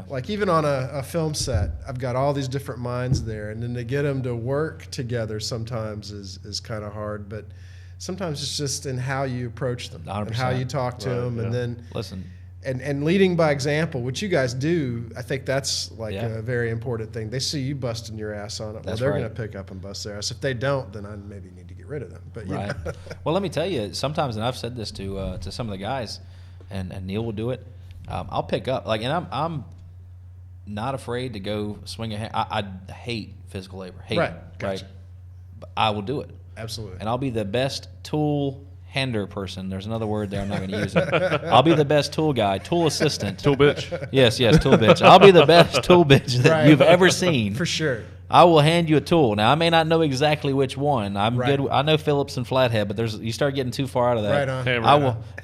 like even on a film set, I've got all these different minds there, and then to get them to work together sometimes is kind of hard, but sometimes it's just in how you approach them 100%. And how you talk to them, and then listen. And leading by example, which you guys do, I think that's like a very important thing. They see you busting your ass on it. Well, they're going to pick up and bust their ass. If they don't, then I maybe need to get rid of them. But right. Well, let me tell you, sometimes, and I've said this to some of the guys, and Neil will do it. I'll pick up, and I'm not afraid to go swing a hand. I hate physical labor. Right. Gotcha. Right. But I will do it. Absolutely. And I'll be the best tool hander person. There's another word there. I'm not going to use it. I'll be the best tool guy, tool assistant. Tool bitch. Yes, tool bitch. I'll be the best tool bitch that you've ever seen. For sure. I will hand you a tool. Now, I may not know exactly which one. I'm good. I know Phillips and flathead, but you start getting too far out of that. Right on.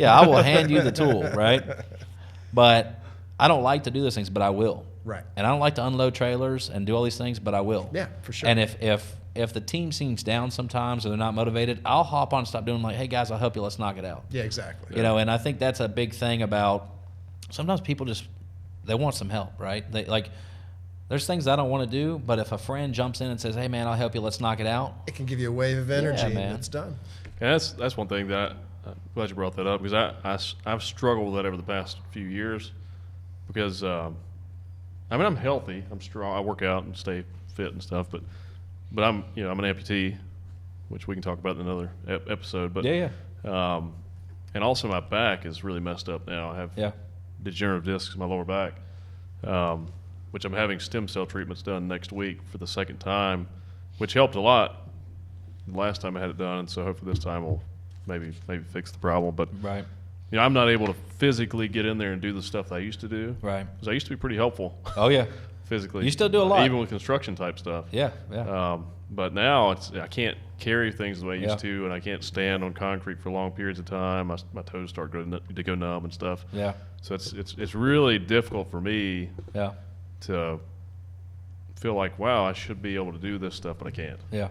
I will hand you the tool, right? But I don't like to do those things, but I will. Right. And I don't like to unload trailers and do all these things, but I will. Yeah, for sure. And if the team seems down sometimes or they're not motivated, I'll hop on and stop doing hey guys, I'll help you, let's knock it out. Yeah, exactly. And I think that's a big thing about sometimes people they want some help, right? They there's things I don't want to do, but if a friend jumps in and says, hey, man, I'll help you, let's knock it out. It can give you a wave of energy, man. and it's done. And that's one thing that I'm glad you brought that up, because I've struggled with that over the past few years, because I mean, I'm healthy, I'm strong, I work out and stay fit and stuff, but I'm an amputee, which we can talk about in another episode. But and also my back is really messed up now. I have degenerative discs in my lower back, which I'm having stem cell treatments done next week for the second time, which helped a lot the last time I had it done, and so hopefully this time will maybe fix the problem. But I'm not able to physically get in there and do the stuff that I used to do. Right. Because I used to be pretty helpful. Oh yeah. Physically. You still do a lot. Even with construction type stuff. Yeah. But now I can't carry things the way I used to, and I can't stand on concrete for long periods of time. My toes start to go numb and stuff. Yeah. So it's really difficult for me to feel like, wow, I should be able to do this stuff, but I can't. Yeah.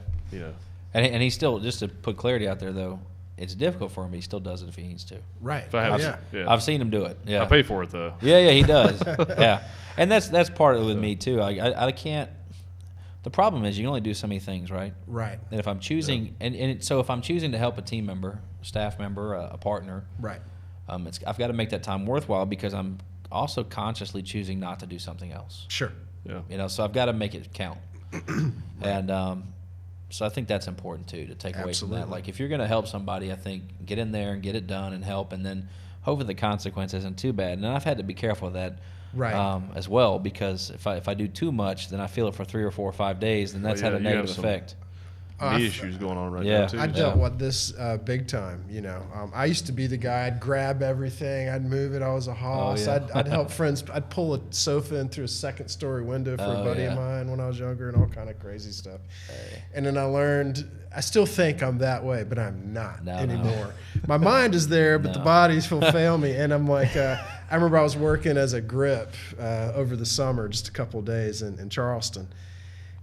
And he still, just to put clarity out there though, it's difficult for him. He still does it if he needs to. Right. If I have I've seen him do it. Yeah. I pay for it though. Yeah, he does. Yeah. And that's part of it with me too. I can't. The problem is you can only do so many things, right? Right. And if I'm choosing, so if I'm choosing to help a team member, staff member, a partner, right? I've got to make that time worthwhile, because I'm also consciously choosing not to do something else. Sure. Yeah. So I've got to make it count. And so I think that's important too, to take away from that. Like if you're going to help somebody, I think get in there and get it done and help, and then hopefully the consequence isn't too bad. And I've had to be careful of that. Right. As well, because if I do too much, then I feel it for 3 or 4 or 5 days, then that's had a negative effect. Knee issues going on right now too. I dealt with this big time. I used to be the guy. I'd grab everything. I'd move it. I was a hoss. I'd help friends. I'd pull a sofa in through a second-story window for a buddy of mine when I was younger, and all kind of crazy stuff. And then I learned. I still think I'm that way, but I'm not anymore. My mind is there, but the bodies will fail me. And I'm like, I remember I was working as a grip over the summer, just a couple of days in Charleston.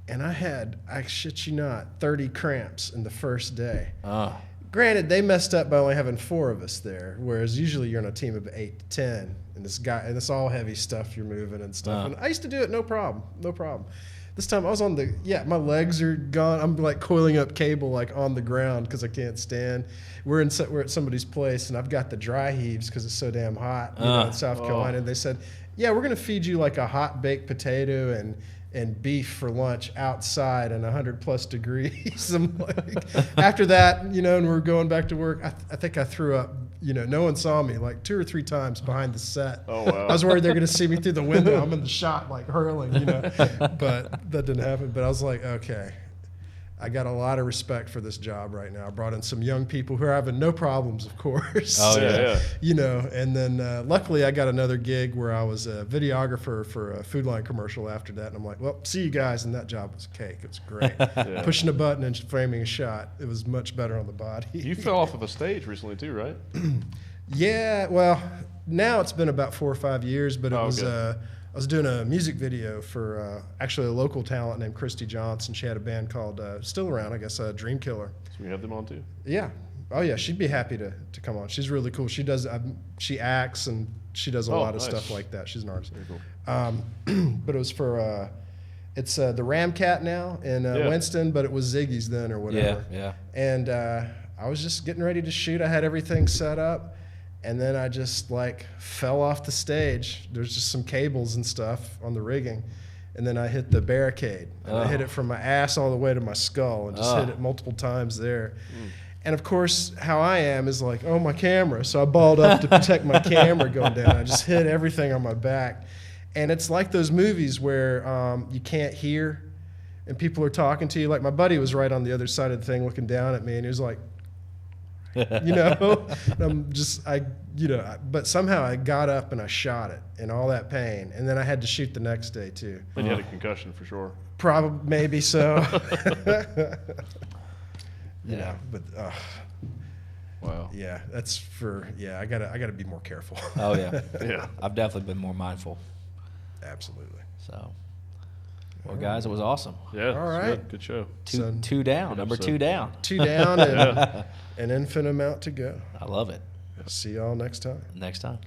And I had, I shit you not, 30 cramps in the first day. Granted, they messed up by only having 4 of us there, whereas usually you're on a team of 8 to 10, and it's all heavy stuff you're moving and stuff. And I used to do it, no problem. This time I was on my legs are gone. I'm like coiling up cable like on the ground because I can't stand. We're at somebody's place, and I've got the dry heaves because it's so damn hot in South Carolina. And they said, yeah, we're going to feed you like a hot baked potato and beef for lunch outside in 100+ degrees. I'm like, after that, and we're going back to work, I think I threw up. No one saw me like 2 or 3 times behind the set. Oh, wow. I was worried they're going to see me through the window. I'm in the shot like hurling, but that didn't happen. But I was like, okay, I got a lot of respect for this job right now. I brought in some young people who are having no problems, of course. Oh, yeah. And then luckily I got another gig where I was a videographer for a Food Line commercial after that. And I'm like, well, see you guys. And that job was cake. It was great. Pushing a button and framing a shot. It was much better on the body. You fell off of a stage recently too, right? Yeah. Well, now it's been about 4 or 5 years, but it was I was doing a music video for actually a local talent named Christy Johnson. She had a band called, still around, I guess, Dream Killer. So we have them on too? Yeah. Oh, yeah. She'd be happy to come on. She's really cool. She does, she acts and she does a lot of stuff like that. She's an artist. Very cool. But it was for, it's the Ramcat now in Winston, but it was Ziggy's then or whatever. Yeah. And I was just getting ready to shoot. I had everything set up. And then I just fell off the stage. There's just some cables and stuff on the rigging. And then I hit the barricade. And I hit it from my ass all the way to my skull and just hit it multiple times there. And of course, how I am is like, oh, my camera. So I balled up to protect my camera going down. I just hit everything on my back. And it's like those movies where you can't hear and people are talking to you. Like my buddy was right on the other side of the thing looking down at me, and he was like, I'm just, but somehow I got up and I shot it in all that pain. And then I had to shoot the next day too. And you had a concussion for sure. Probably, maybe so. But wow. Yeah, that's I gotta be more careful. Oh yeah. Yeah. I've definitely been more mindful. Absolutely. So. Well, guys, it was awesome. Yeah. All right. Good show. Two down. Number 2 down. 2 down and an infinite amount to go. I love it. See y'all next time. Next time.